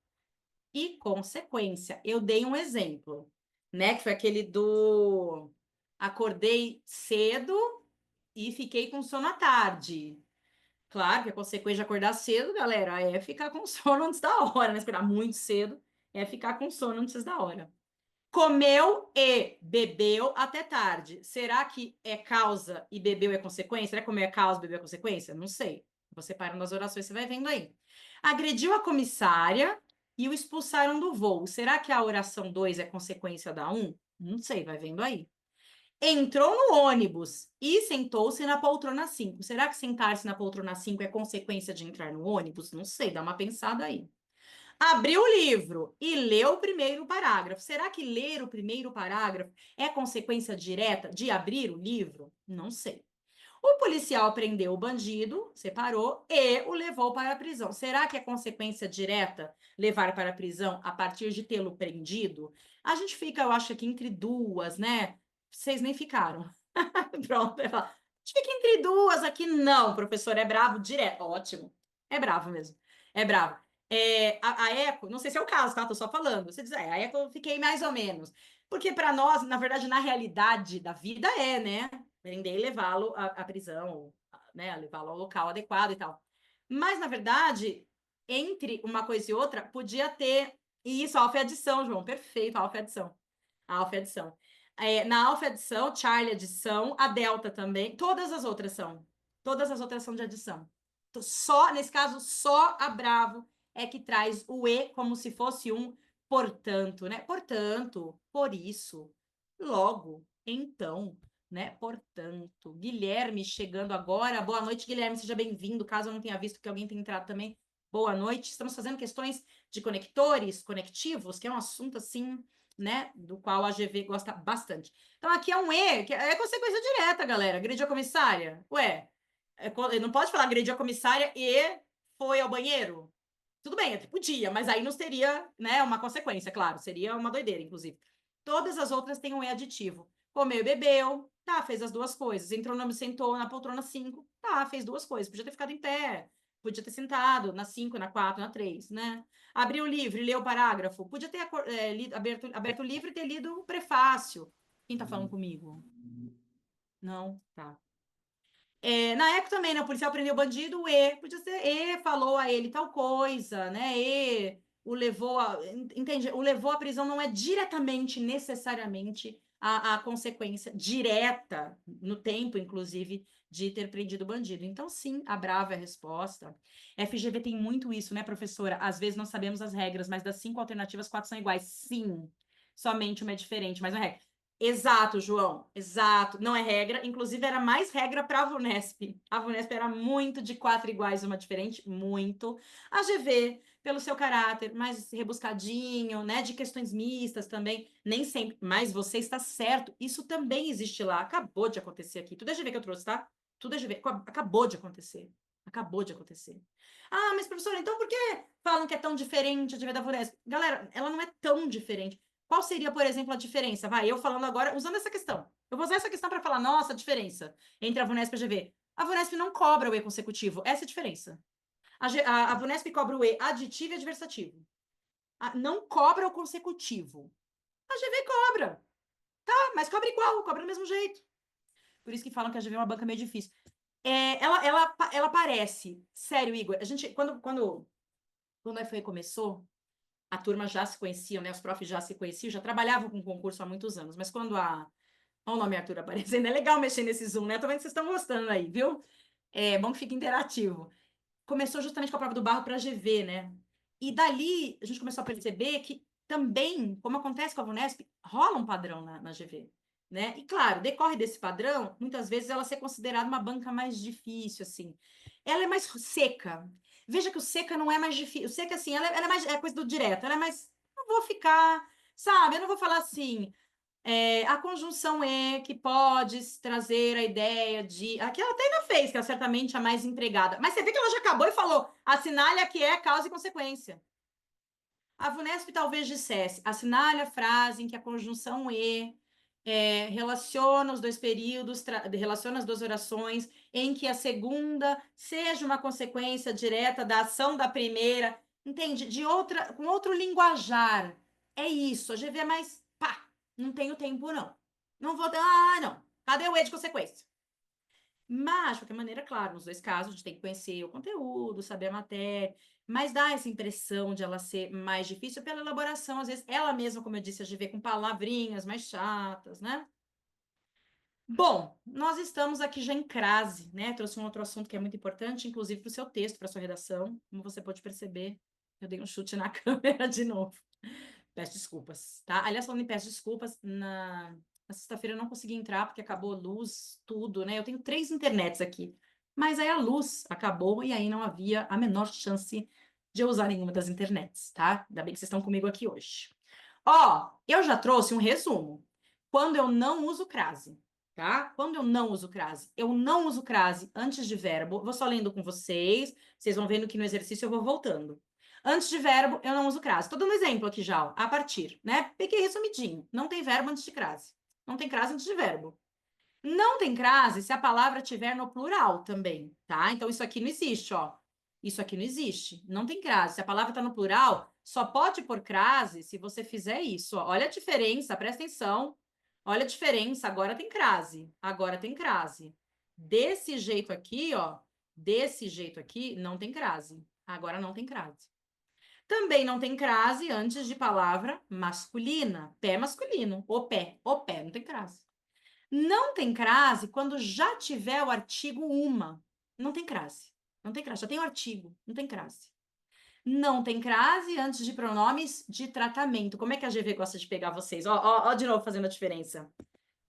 e consequência. Eu dei um exemplo, né? Que foi aquele do acordei cedo e fiquei com sono à tarde. Claro que a consequência de acordar cedo, galera, é ficar com sono antes da hora, né? Acordar muito cedo é ficar com sono antes da hora. Comeu e bebeu até tarde. Será que é causa e bebeu é consequência? Será que comer é causa e beber é consequência? Não sei. Você para nas orações, você vai vendo aí. Agrediu a comissária e o expulsaram do voo. Será que a oração 2 é consequência da 1? Não sei, vai vendo aí. Entrou no ônibus e sentou-se na poltrona 5. Será que sentar-se na poltrona 5 é consequência de entrar no ônibus? Não sei, dá uma pensada aí. Abriu o livro e leu o primeiro parágrafo. Será que ler o primeiro parágrafo é consequência direta de abrir o livro? Não sei. O policial prendeu o bandido, separou e o levou para a prisão. Será que é consequência direta levar para a prisão a partir de tê-lo prendido? A gente fica, eu acho, aqui entre duas, né? Vocês nem ficaram. Pronto, a gente fica entre duas aqui. Não, professor, é bravo direto. Ótimo. É bravo mesmo. É bravo. A Eco, não sei se é o caso, tá? Tô só falando. Você diz, a Eco eu fiquei mais ou menos. Porque para nós, na verdade, na realidade da vida é, né? Prender e levá-lo à prisão, né? Levá-lo ao local adequado e tal. Mas, na verdade, entre uma coisa e outra, podia ter... E isso, alfa é adição, João. Perfeito, alfa é adição. Alfa é adição. Na alfa é adição, Charlie é adição, a delta também. Todas as outras são. Todas as outras são de adição. Só, nesse caso, só a Bravo é que traz o E como se fosse um portanto, né? Portanto, por isso, logo, então, né? Portanto, Guilherme chegando agora. Boa noite, Guilherme, seja bem-vindo. Caso eu não tenha visto que alguém tenha entrado também, boa noite. Estamos fazendo questões de conectores, conectivos, que é um assunto assim, né? Do qual a GV gosta bastante. Então, aqui é um E, que é consequência direta, galera. Agrediu a comissária. Ué, não pode falar agrediu a comissária e foi ao banheiro? Tudo bem, até podia, mas aí não seria, né, uma consequência, claro, seria uma doideira, inclusive. Todas as outras têm um E aditivo. Comeu e bebeu, tá, fez as duas coisas. Entrou no sentou na poltrona 5, tá, fez duas coisas. Podia ter ficado em pé, podia ter sentado na 5, na 4, na 3, né? Abriu o livro e leu o parágrafo, podia ter aberto o livro e ter lido o prefácio. Quem tá falando comigo? Não? Tá. Na época também, né? O policial prendeu o bandido, o E, podia ser E falou a ele tal coisa, né? E o levou a. Entende? O levou à prisão não é diretamente, necessariamente, a consequência direta, no tempo, inclusive, de ter prendido o bandido. Então, sim, a brava é a resposta. FGV tem muito isso, né, professora? Às vezes não sabemos as regras, mas das 5 alternativas, 4 são iguais. Sim, somente uma é diferente, mas não é regra. Exato, João, exato. Não é regra, inclusive era mais regra para a VUNESP. A VUNESP era muito de 4 iguais, uma diferente, muito. A GV, pelo seu caráter mais rebuscadinho, né, de questões mistas também, nem sempre, mas você está certo, isso também existe lá. Acabou de acontecer aqui. Tudo é GV que eu trouxe, tá? Tudo é GV. Acabou de acontecer. Acabou de acontecer. Ah, mas professora, então por que falam que é tão diferente a GV da VUNESP? Galera, ela não é tão diferente. Qual seria, por exemplo, a diferença? Vai, eu falando agora, usando essa questão. Eu vou usar essa questão para falar, nossa, a diferença entre a VUNESP e a GV. A VUNESP não cobra o E consecutivo, essa é a diferença. A VUNESP cobra o E aditivo e adversativo. Não cobra o consecutivo. A GV cobra, mas cobra igual, cobra do mesmo jeito. Por isso que falam que a GV é uma banca meio difícil. Ela parece, sério, Igor, a gente, quando a FE começou, a turma já se conhecia, né? Os profs já se conheciam, já trabalhavam com concurso há muitos anos. Mas quando a... Olha o nome Arthur aparecendo, é legal mexer nesse Zoom, né? Tô vendo que vocês estão gostando aí, viu? É bom que fica interativo. Começou justamente com a prova do barro para a GV, né? E dali a gente começou a perceber que também, como acontece com a VUNESP, rola um padrão na GV, né? E claro, decorre desse padrão, muitas vezes ela ser considerada uma banca mais difícil, assim. Ela é mais seca. Veja que o seca não é mais difícil. O seca, assim, ela é mais é coisa do direto, ela é mais. Não vou ficar, sabe? Eu não vou falar assim. A conjunção E, que pode trazer a ideia de. Aqui ela até ainda fez, que é certamente a mais empregada. Mas você vê que ela já acabou e falou: assinale a que é causa e consequência. A VUNESP talvez dissesse: assinale a frase em que a conjunção E relaciona os dois períodos, relaciona as duas orações, em que a segunda seja uma consequência direta da ação da primeira. Entende? Com outro linguajar. É isso. A GV é mais. Pá, não tenho tempo, não. Não vou dar. Ah, não. Cadê o E de consequência? Mas, de qualquer maneira, claro, nos dois casos, a gente tem que conhecer o conteúdo, saber a matéria, mas dá essa impressão de ela ser mais difícil pela elaboração. Às vezes, ela mesma, como eu disse, a gente vê com palavrinhas mais chatas, né? Bom, nós estamos aqui já em crase, né? Trouxe um outro assunto que é muito importante, inclusive para o seu texto, para a sua redação. Como você pode perceber, eu dei um chute na câmera de novo. Peço desculpas, tá? Aliás, falando em peço desculpas, na sexta-feira eu não consegui entrar porque acabou a luz, tudo, né? Eu tenho 3 internets aqui, mas aí a luz acabou e aí não havia a menor chance de eu usar nenhuma das internets, tá? Ainda bem que vocês estão comigo aqui hoje. Ó, eu já trouxe um resumo. Quando eu não uso crase, tá? Quando eu não uso crase antes de verbo. Vou só lendo com vocês vão vendo que no exercício eu vou voltando. Antes de verbo, eu não uso crase. Tô dando um exemplo aqui já, ó, a partir, né? Peguei resumidinho. Não tem verbo antes de crase. Não tem crase antes de verbo. Não tem crase se a palavra tiver no plural também, tá? Então, isso aqui não existe, ó. Isso aqui não existe. Não tem crase. Se a palavra está no plural, só pode pôr crase se você fizer isso, ó. Olha a diferença, presta atenção. Olha a diferença. Agora tem crase. Agora tem crase. Desse jeito aqui, ó. Desse jeito aqui, não tem crase. Agora não tem crase. Também não tem crase antes de palavra masculina. Pé masculino. O pé, não tem crase. Não tem crase quando já tiver o artigo uma. Não tem crase. Não tem crase. Já tem o artigo. Não tem crase. Não tem crase antes de pronomes de tratamento. Como é que a GV gosta de pegar vocês? Ó, de novo fazendo a diferença.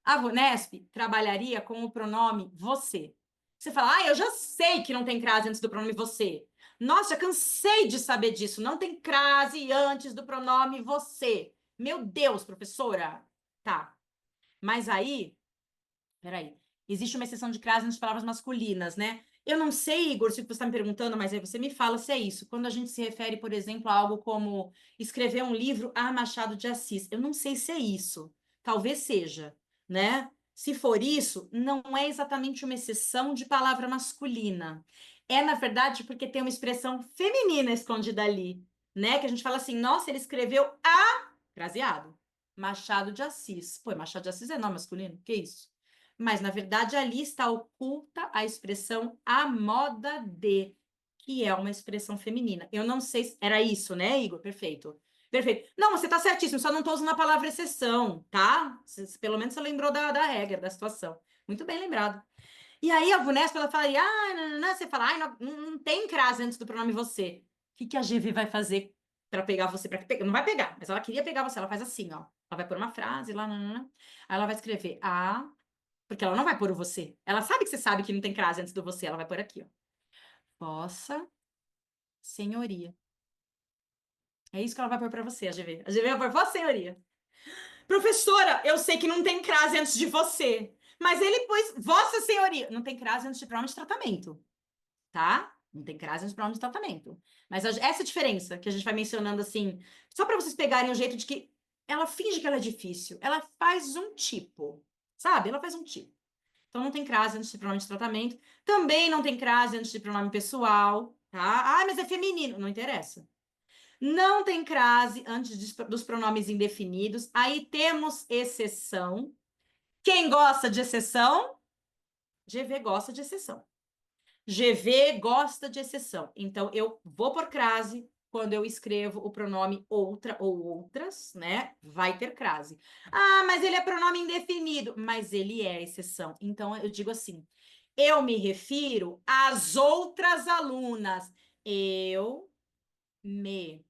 A VUNESP trabalharia com o pronome você. Você fala, eu já sei que não tem crase antes do pronome você. Nossa, já cansei de saber disso. Não tem crase antes do pronome você. Meu Deus, professora. Tá. Mas aí, peraí, existe uma exceção de crase nas palavras masculinas, né? Eu não sei, Igor, se você está me perguntando, mas aí você me fala se é isso. Quando a gente se refere, por exemplo, a algo como escrever um livro a Machado de Assis, eu não sei se é isso. Talvez seja, né? Se for isso, não é exatamente uma exceção de palavra masculina. É, na verdade, porque tem uma expressão feminina escondida ali, né? Que a gente fala assim, nossa, ele escreveu a... Craseado. Machado de Assis. Pô, Machado de Assis é nome masculino? Que isso? Mas, na verdade, ali está oculta a expressão a moda de, que é uma expressão feminina. Eu não sei se... Era isso, né, Igor? Perfeito. Perfeito. Não, você está certíssimo, só não estou usando a palavra exceção, tá? Pelo menos você lembrou da regra, da situação. Muito bem lembrado. E aí a Vunesp, ela fala, não, você fala, não tem crase antes do pronome você. O que a GV vai fazer para pegar você? Não vai pegar, mas ela queria pegar você. Ela faz assim, ó. Ela vai pôr uma frase lá, aí ela vai escrever porque ela não vai pôr o você. Ela sabe que você sabe que não tem crase antes do você. Ela vai pôr aqui, ó. Vossa Senhoria. É isso que ela vai pôr para você, a GV. A GV vai pôr Vossa Senhoria. Professora, eu sei que não tem crase antes de você. Mas ele pôs Vossa Senhoria. Não tem crase antes de pronome de tratamento, tá? Não tem crase antes de pronome de tratamento. Mas essa diferença que a gente vai mencionando assim, só para vocês pegarem o jeito de que ela finge que ela é difícil. Ela faz um tipo, sabe? Ela faz um tipo. Então, não tem crase antes de pronome de tratamento. Também não tem crase antes de pronome pessoal, tá? Mas é feminino. Não interessa. Não tem crase antes dos pronomes indefinidos. Aí temos exceção. Quem gosta de exceção? GV gosta de exceção. GV gosta de exceção. Então, eu vou por crase quando eu escrevo o pronome outra ou outras, né? Vai ter crase. Mas ele é pronome indefinido. Mas ele é exceção. Então, eu digo assim, eu me refiro às outras alunas. Eu me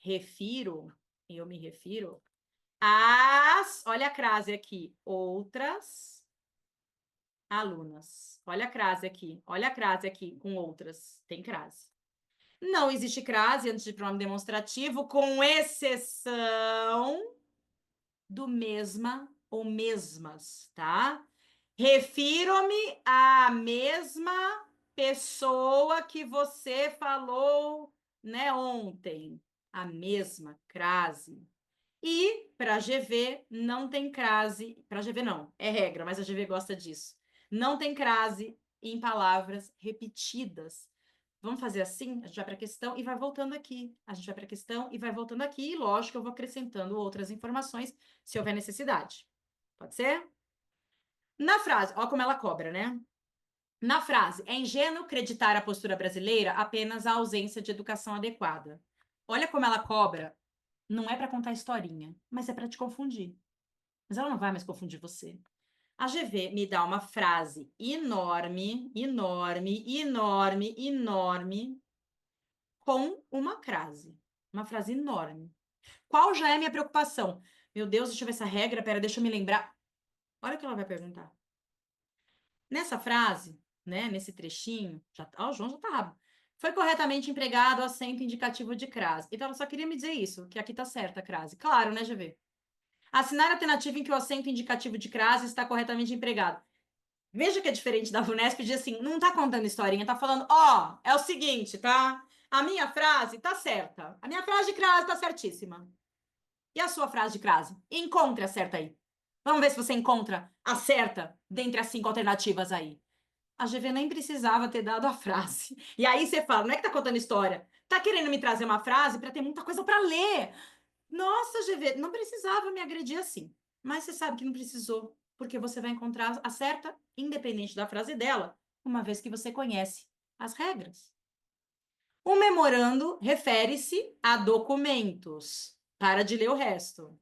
refiro, eu me refiro às, olha a crase aqui, outras alunas. Olha a crase aqui com outras, tem crase. Não existe crase antes de pronome demonstrativo, com exceção do mesma ou mesmas, tá? Refiro-me à mesma pessoa que você falou, né, ontem. A mesma crase. E para GV não tem crase, para GV não, é regra, mas a GV gosta disso. Não tem crase em palavras repetidas. Vamos fazer assim? A gente vai para a questão e vai voltando aqui. A gente vai para a questão e vai voltando aqui. E, lógico, eu vou acrescentando outras informações se houver necessidade. Pode ser? Na frase, ó como ela cobra, né? Na frase, é ingênuo acreditar a postura brasileira apenas a ausência de educação adequada. Olha como ela cobra. Não é para contar historinha, mas é para te confundir. Mas ela não vai mais confundir você. A GV me dá uma frase enorme, enorme, enorme, enorme, com uma crase. Uma frase enorme. Qual já é a minha preocupação? Meu Deus, deixa eu ver essa regra, pera, deixa eu me lembrar. Olha o que ela vai perguntar. Nessa frase, né, nesse trechinho, o João já tá rápido. Foi corretamente empregado o acento indicativo de crase. Então, ela só queria me dizer isso, que aqui tá certa a crase. Claro, né, GV? Assinar a alternativa em que o acento indicativo de crase está corretamente empregado. Veja que é diferente da VUNESP, diz assim, não tá contando historinha, tá falando, é o seguinte, tá? A minha frase tá certa. A minha frase de crase tá certíssima. E a sua frase de crase? Encontre a certa aí. Vamos ver se você encontra a certa dentre as 5 alternativas aí. A GV nem precisava ter dado a frase. E aí você fala, não é que tá contando história, tá querendo me trazer uma frase para ter muita coisa para ler. Nossa, GV, não precisava me agredir assim. Mas você sabe que não precisou, porque você vai encontrar a certa, independente da frase dela, uma vez que você conhece as regras. O memorando refere-se a documentos. Para de ler o resto.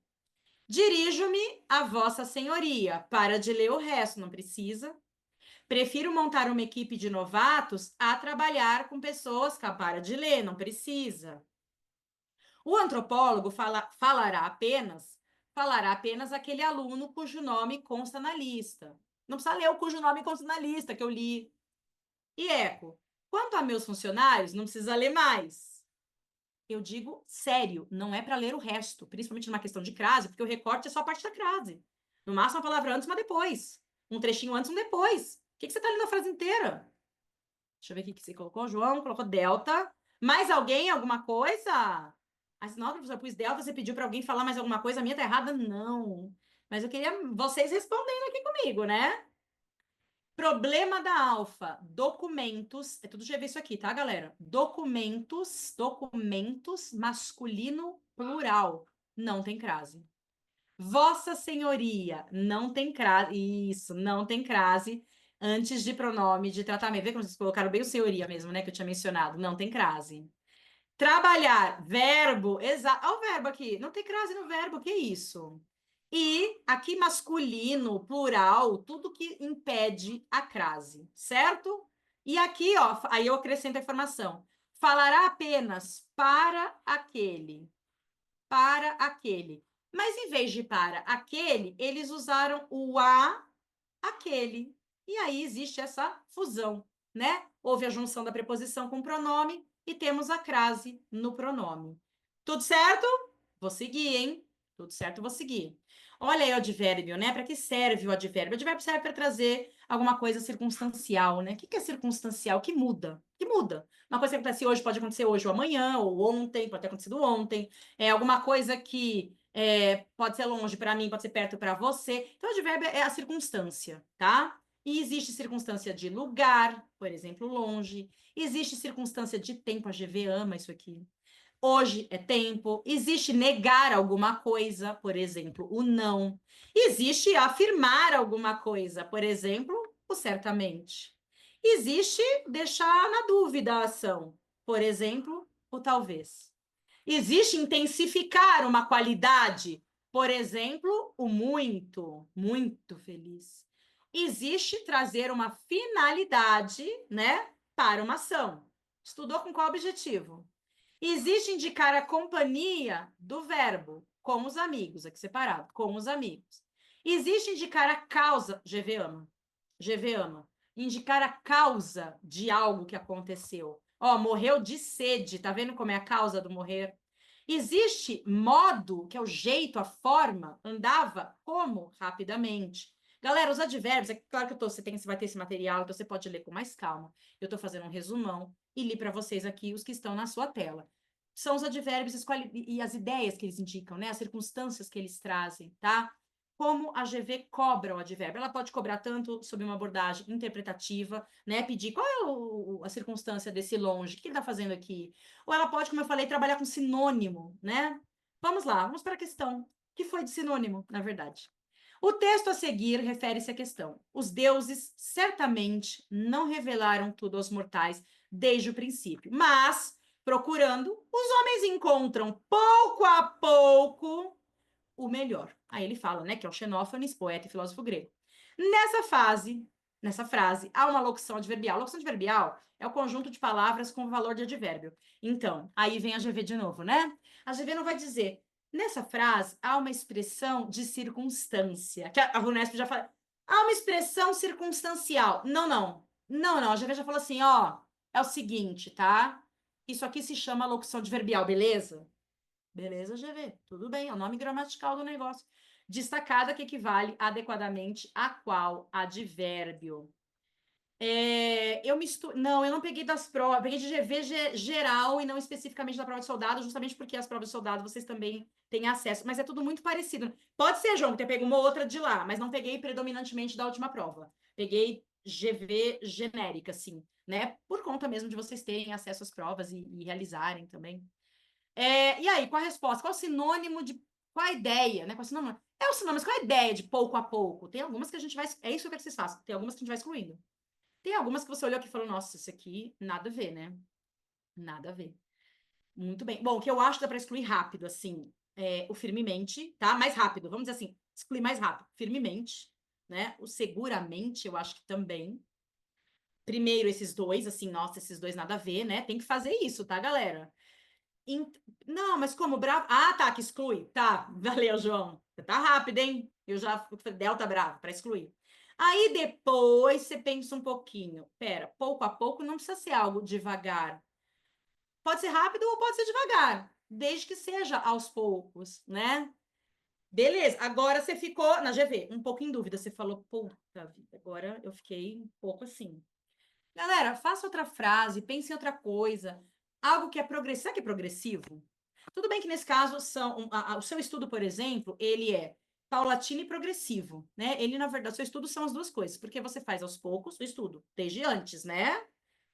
Dirijo-me a Vossa Senhoria. Para de ler o resto, não precisa. Prefiro montar uma equipe de novatos a trabalhar com pessoas que para de ler, não precisa. O antropólogo falará apenas aquele aluno cujo nome consta na lista. Não precisa ler o cujo nome consta na lista que eu li. E eco, quanto a meus funcionários, não precisa ler mais. Eu digo sério, não é para ler o resto, principalmente numa questão de crase, porque o recorte é só a parte da crase. No máximo, uma palavra antes, uma depois. Um trechinho antes, um depois. O que você está lendo a frase inteira? Deixa eu ver o que você colocou, João. Colocou delta. Mais alguém, alguma coisa? Mas não, professor, pus delta, você pediu para alguém falar mais alguma coisa, a minha tá errada? Não. Mas eu queria vocês respondendo aqui comigo, né? Problema da alfa, documentos, é tudo GV isso aqui, tá, galera? Documentos, masculino plural, não tem crase. Vossa Senhoria, não tem crase, isso, não tem crase antes de pronome de tratamento. Vê como vocês colocaram bem o senhoria mesmo, né, que eu tinha mencionado, não tem crase. Trabalhar, verbo, exato. Olha o verbo aqui, não tem crase no verbo, que isso? E aqui masculino, plural, tudo que impede a crase, certo? E aqui, ó, aí eu acrescento a informação. Falará apenas para aquele. Para aquele. Mas em vez de para aquele, eles usaram o a aquele. E aí existe essa fusão, né? Houve a junção da preposição com o pronome e temos a crase no pronome. Tudo certo? Vou seguir, hein? Tudo certo, vou seguir. Olha aí o advérbio, né? Para que serve o advérbio? O advérbio serve para trazer alguma coisa circunstancial, né? O que é circunstancial? Que muda. Que muda. Uma coisa que acontece hoje pode acontecer hoje ou amanhã, ou ontem, pode ter acontecido ontem. É alguma coisa que pode ser longe para mim, pode ser perto para você. Então, o advérbio é a circunstância, tá? E existe circunstância de lugar, por exemplo, longe. Existe circunstância de tempo, a GV ama isso aqui. Hoje é tempo. Existe negar alguma coisa, por exemplo, o não. Existe afirmar alguma coisa, por exemplo, o certamente. Existe deixar na dúvida a ação, por exemplo, o talvez. Existe intensificar uma qualidade, por exemplo, o muito, muito feliz. Existe trazer uma finalidade, né, para uma ação. Estudou com qual objetivo? Existe indicar a companhia do verbo, com os amigos, aqui separado, com os amigos. Existe indicar a causa, GV ama, GV ama, indicar a causa de algo que aconteceu. Ó, morreu de sede, tá vendo como é a causa do morrer? Existe modo, que é o jeito, a forma, andava como rapidamente. Galera, os advérbios, é claro que você vai ter esse material, então você pode ler com mais calma. Eu estou fazendo um resumão e li para vocês aqui os que estão na sua tela. São os advérbios e as ideias que eles indicam, né? As circunstâncias que eles trazem, tá? Como a GV cobra o advérbio. Ela pode cobrar tanto sob uma abordagem interpretativa, né? Pedir qual é a circunstância desse longe, o que ele está fazendo aqui? Ou ela pode, como eu falei, trabalhar com sinônimo, né? Vamos lá, vamos para a questão. O que foi de sinônimo, na verdade? O texto a seguir refere-se à questão. Os deuses certamente não revelaram tudo aos mortais desde o princípio, mas, procurando, os homens encontram pouco a pouco o melhor. Aí ele fala, né, que é o Xenófanes, poeta e filósofo grego. Nessa frase, há uma locução adverbial. A locução adverbial é o conjunto de palavras com valor de advérbio. Então, aí vem a GV de novo, né? A GV não vai dizer. Nessa frase, há uma expressão de circunstância, que a Vunesp já fala. Há uma expressão circunstancial. Não, não. Não, não. A GV já falou assim, ó, é o seguinte, tá? Isso aqui se chama locução adverbial, beleza? Beleza, GV. Tudo bem, é o nome gramatical do negócio. Destacada que equivale adequadamente a qual advérbio. Não, eu não peguei das provas, peguei de GV geral e não especificamente da prova de soldado, justamente porque as provas de soldado vocês também têm acesso, mas é tudo muito parecido. Pode ser, João, que tenha pego uma ou outra de lá, mas não peguei predominantemente da última prova. Peguei GV genérica, assim, né? Por conta mesmo de vocês terem acesso às provas e realizarem também. E aí, qual a resposta? Qual o sinônimo de. Qual a ideia, né? Qual o sinônimo? É o sinônimo, mas qual a ideia de pouco a pouco? Tem algumas que a gente vai. É isso que eu quero que vocês façam. Tem algumas que a gente vai excluindo. Tem algumas que você olhou aqui e falou, nossa, isso aqui nada a ver, né? Nada a ver. Muito bem. Bom, o que eu acho que dá para excluir rápido, assim, é o firmemente, tá? Mais rápido, vamos dizer assim, excluir mais rápido. Firmemente, né? O seguramente, eu acho que também. Primeiro, esses dois, assim, nossa, esses dois nada a ver, né? Tem que fazer isso, tá, galera? Não, mas como bravo? Ah, tá, que exclui. Tá, valeu, João. Você tá rápido, hein? Eu já delta bravo para excluir. Aí depois você pensa um pouquinho. Pera, pouco a pouco não precisa ser algo devagar. Pode ser rápido ou pode ser devagar, desde que seja aos poucos, né? Beleza, agora você ficou na GV, um pouco em dúvida. Você falou, puta vida, agora eu fiquei um pouco assim. Galera, faça outra frase, pense em outra coisa. Algo que é progressivo. Sabe que é progressivo? Tudo bem que nesse caso o seu estudo, por exemplo, ele é paulatino e progressivo, né? Ele, na verdade, o seu estudo são as duas coisas, porque você faz aos poucos o estudo, desde antes, né?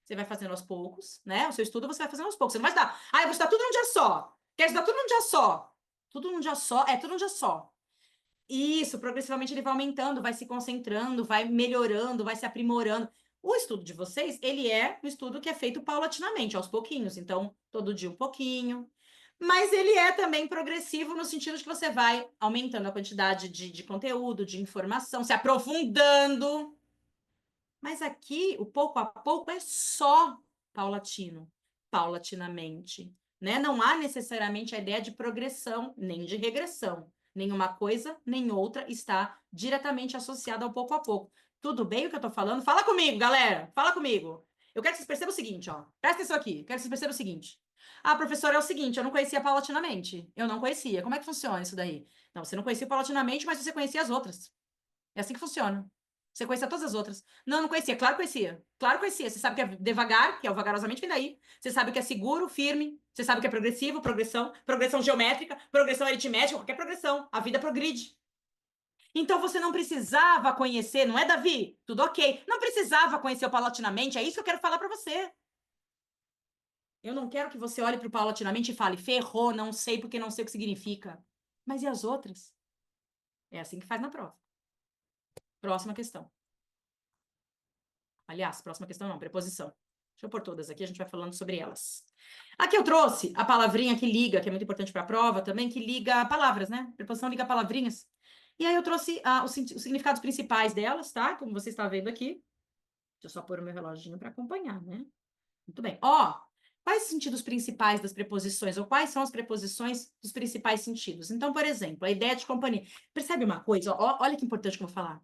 Você vai fazendo aos poucos, né? O seu estudo você vai fazendo aos poucos. Você não vai estudar. Ah, eu vou estudar tudo num dia só. Quer estudar tudo num dia só? Tudo num dia só? É, tudo num dia só. Isso, progressivamente ele vai aumentando, vai se concentrando, vai melhorando, vai se aprimorando. O estudo de vocês, ele é um estudo que é feito paulatinamente, aos pouquinhos. Então, todo dia um pouquinho. Mas ele é também progressivo no sentido de que você vai aumentando a quantidade de conteúdo, de informação, se aprofundando. Mas aqui, o pouco a pouco é só paulatino, paulatinamente, né? Não há necessariamente a ideia de progressão, nem de regressão. Nenhuma coisa, nem outra está diretamente associada ao pouco a pouco. Tudo bem o que eu estou falando? Fala comigo, galera. Fala comigo. Eu quero que vocês percebam o seguinte, ó. Presta atenção aqui. Quero que vocês percebam o seguinte. Ah, professor, é o seguinte, eu não conhecia paulatinamente. Eu não conhecia. Como é que funciona isso daí? Não, você não conhecia paulatinamente, mas você conhecia as outras. É assim que funciona. Você conhecia todas as outras. Não, não conhecia. Claro que conhecia. Claro que conhecia. Você sabe que é devagar, que é o vagarosamente, vem daí. Você sabe que é seguro, firme. Você sabe que é progressivo, progressão, progressão geométrica, progressão aritmética, qualquer progressão. A vida progride. Então você não precisava conhecer, não é, Davi? Tudo ok. Não precisava conhecer o paulatinamente. É isso que eu quero falar para você. Eu não quero que você olhe para o paulatinamente e fale, ferrou, não sei porque não sei o que significa. Mas e as outras? É assim que faz na prova. Próxima questão. Aliás, próxima questão não, preposição. Deixa eu pôr todas aqui, a gente vai falando sobre elas. Aqui eu trouxe a palavrinha que liga, que é muito importante para a prova também, que liga palavras, né? Preposição liga palavrinhas. E aí eu trouxe os significados principais delas, tá? Como você está vendo aqui. Deixa eu só pôr o meu reloginho para acompanhar, né? Muito bem. Ó, quais os sentidos principais das preposições? Ou quais são as preposições dos principais sentidos? Então, por exemplo, a ideia de companhia. Percebe uma coisa? Ó, olha que importante que eu vou falar.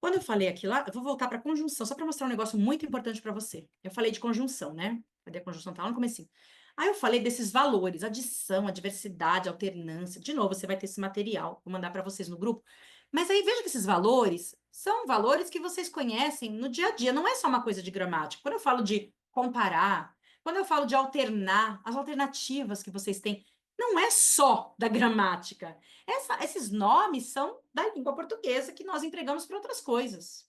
Quando eu falei aqui lá, eu vou voltar para conjunção, só para mostrar um negócio muito importante para você. Eu falei de conjunção, né? Cadê a conjunção? Tá lá no comecinho. Aí eu falei desses valores, adição, adversidade, alternância. De novo, você vai ter esse material, vou mandar para vocês no grupo. Mas aí veja que esses valores são valores que vocês conhecem no dia a dia, não é só uma coisa de gramática. Quando eu falo de comparar, quando eu falo de alternar, as alternativas que vocês têm, não é só da gramática. Esses nomes são da língua portuguesa que nós empregamos para outras coisas.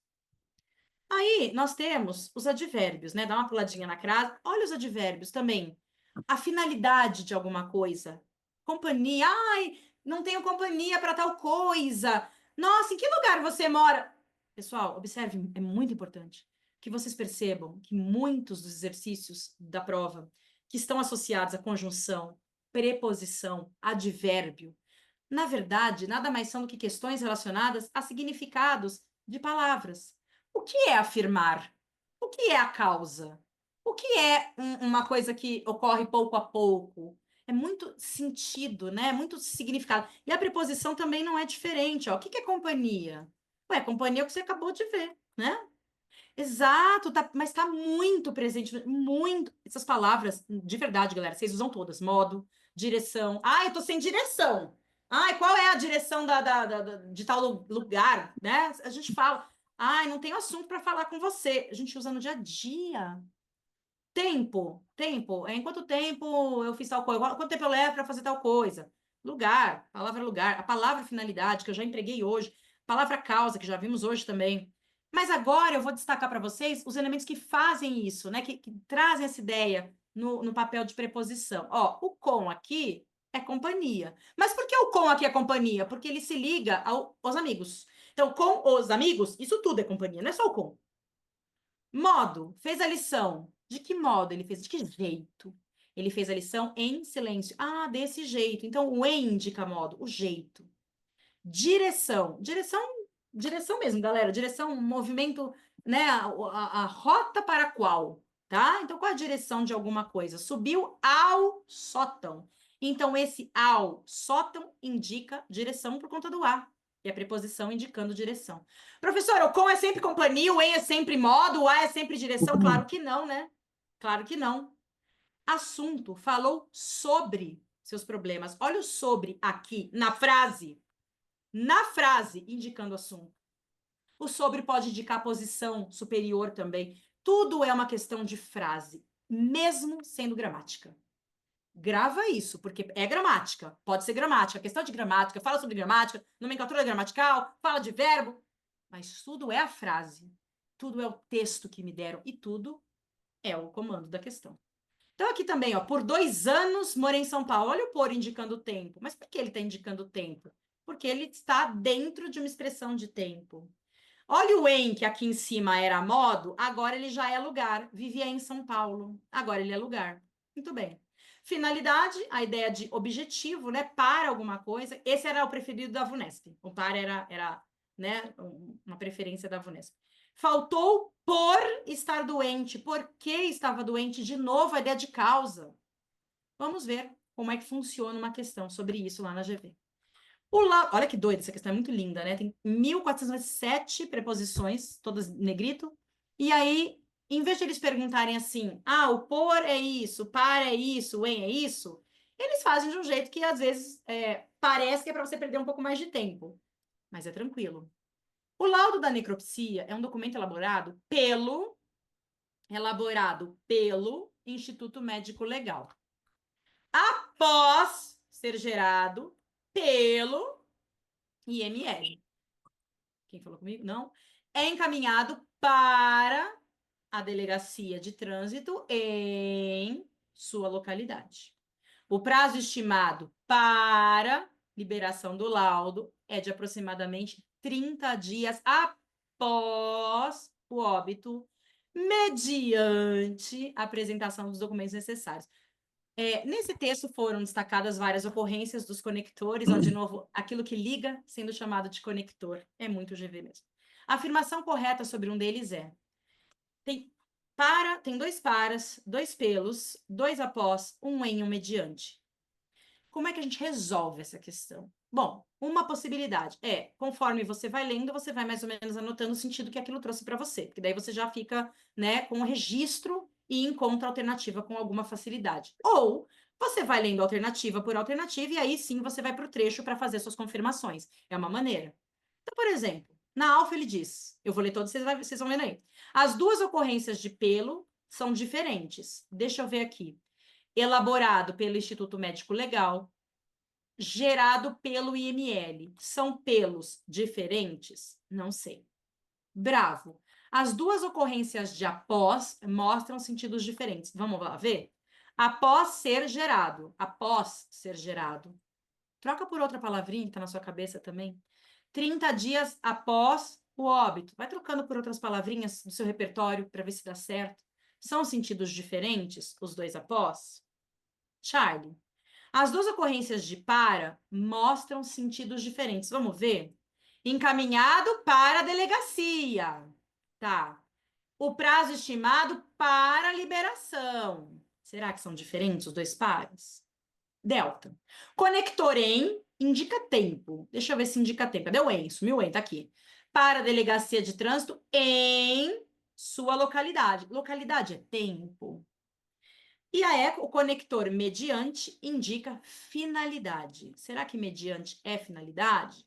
Aí nós temos os advérbios, né? Dá uma puladinha na crase. Olha os advérbios também. A finalidade de alguma coisa. Companhia. Ai, não tenho companhia para tal coisa. Nossa, em que lugar você mora? Pessoal, observe, é muito importante que vocês percebam que muitos dos exercícios da prova que estão associados à conjunção, preposição, advérbio, na verdade, nada mais são do que questões relacionadas a significados de palavras. O que é afirmar? O que é a causa? O que é uma coisa que ocorre pouco a pouco? É muito sentido, né? Muito significado. E a preposição também não é diferente. Ó. O que é companhia? Ué, companhia é o que você acabou de ver, né? Exato, mas está muito presente, muito. Essas palavras, de verdade, galera, vocês usam todas. Modo, direção. Ah, eu tô sem direção. Ai, qual é a direção de tal lugar, né? A gente fala. Ai, não tenho assunto para falar com você. A gente usa no dia a dia. Tempo. Em quanto tempo eu fiz tal coisa? Quanto tempo eu levo para fazer tal coisa? Lugar, palavra lugar. A palavra finalidade, que eu já empreguei hoje. Palavra causa, que já vimos hoje também. Mas agora eu vou destacar para vocês os elementos que fazem isso, né? Que trazem essa ideia no papel de preposição. Ó, o com aqui é companhia. Mas por que o com aqui é companhia? Porque ele se liga aos amigos. Então, com os amigos, isso tudo é companhia, não é só o com. Modo, fez a lição. De que modo ele fez? De que jeito? Ele fez a lição em silêncio. Ah, desse jeito. Então, o em indica modo, o jeito. Direção. Direção mesmo, galera. Direção, movimento, né? A rota para qual, tá? Então, qual a direção de alguma coisa? Subiu ao sótão. Então, esse ao sótão indica direção por conta do a. E a preposição indicando direção. Professor, o com é sempre companhia, o em é sempre modo, o a é sempre direção? Claro que não, né? Claro que não. Assunto, falou sobre seus problemas. Olha o sobre aqui na frase. Na frase, indicando assunto. O sobre pode indicar posição superior também. Tudo é uma questão de frase, mesmo sendo gramática. Grava isso, porque é gramática. Pode ser gramática, questão de gramática, fala sobre gramática, nomenclatura gramatical, fala de verbo, mas tudo é a frase. Tudo é o texto que me deram e tudo é o comando da questão. Então, aqui também, ó, por 2 anos morei em São Paulo. Olha o por indicando o tempo. Mas por que ele está indicando o tempo? Porque ele está dentro de uma expressão de tempo. Olha o em, que aqui em cima era modo, agora ele já é lugar. Vivia em São Paulo, agora ele é lugar. Muito bem. Finalidade, a ideia de objetivo, né? Para alguma coisa. Esse era o preferido da VUNESP. O para era né, uma preferência da VUNESP. Faltou por estar doente. Por que estava doente? De novo, a ideia de causa. Vamos ver como é que funciona uma questão sobre isso lá na GV. Olha que doido, essa questão é muito linda, né? Tem 1407 preposições, todas negrito. E aí, em vez de eles perguntarem assim, ah, o por é isso, o para é isso, o em é isso, eles fazem de um jeito que às vezes parece que é para você perder um pouco mais de tempo. Mas é tranquilo. O laudo da necropsia é um documento elaborado pelo Instituto Médico Legal, após ser gerado pelo IML. Quem falou comigo? Não. É encaminhado para a delegacia de trânsito em sua localidade. O prazo estimado para liberação do laudo é de aproximadamente 30 dias após o óbito, mediante a apresentação dos documentos necessários. Nesse texto foram destacadas várias ocorrências dos conectores, ó, de novo, aquilo que liga sendo chamado de conector. É muito GV mesmo. A afirmação correta sobre um deles é: tem 2 paras, 2 pelos, 2 após, um em, um mediante. Como é que a gente resolve essa questão? Bom, uma possibilidade é, conforme você vai lendo, você vai mais ou menos anotando o sentido que aquilo trouxe para você, porque daí você já fica, né, com o registro e encontra a alternativa com alguma facilidade. Ou você vai lendo alternativa por alternativa e aí sim você vai para o trecho para fazer suas confirmações. É uma maneira. Então, por exemplo, na alfa ele diz, eu vou ler todos, vocês vão vendo aí. As 2 ocorrências de pelo são diferentes. Deixa eu ver aqui. Elaborado pelo Instituto Médico Legal, gerado pelo IML. São pelos diferentes? Não sei. Bravo. As 2 ocorrências de após mostram sentidos diferentes. Vamos lá ver? Após ser gerado. Após ser gerado. Troca por outra palavrinha que está na sua cabeça também. 30 dias após o óbito. Vai trocando por outras palavrinhas do seu repertório para ver se dá certo. São sentidos diferentes, os 2 após? Charlie. As 2 ocorrências de para mostram sentidos diferentes. Vamos ver? Encaminhado para a delegacia. Tá. O prazo estimado para a liberação. Será que são diferentes os 2 pares? Delta. Conector em indica tempo. Deixa eu ver se indica tempo. Cadê o em? Sumiu o em, tá aqui. Para a delegacia de trânsito em sua localidade. Localidade é tempo. E o conector mediante indica finalidade. Será que mediante é finalidade?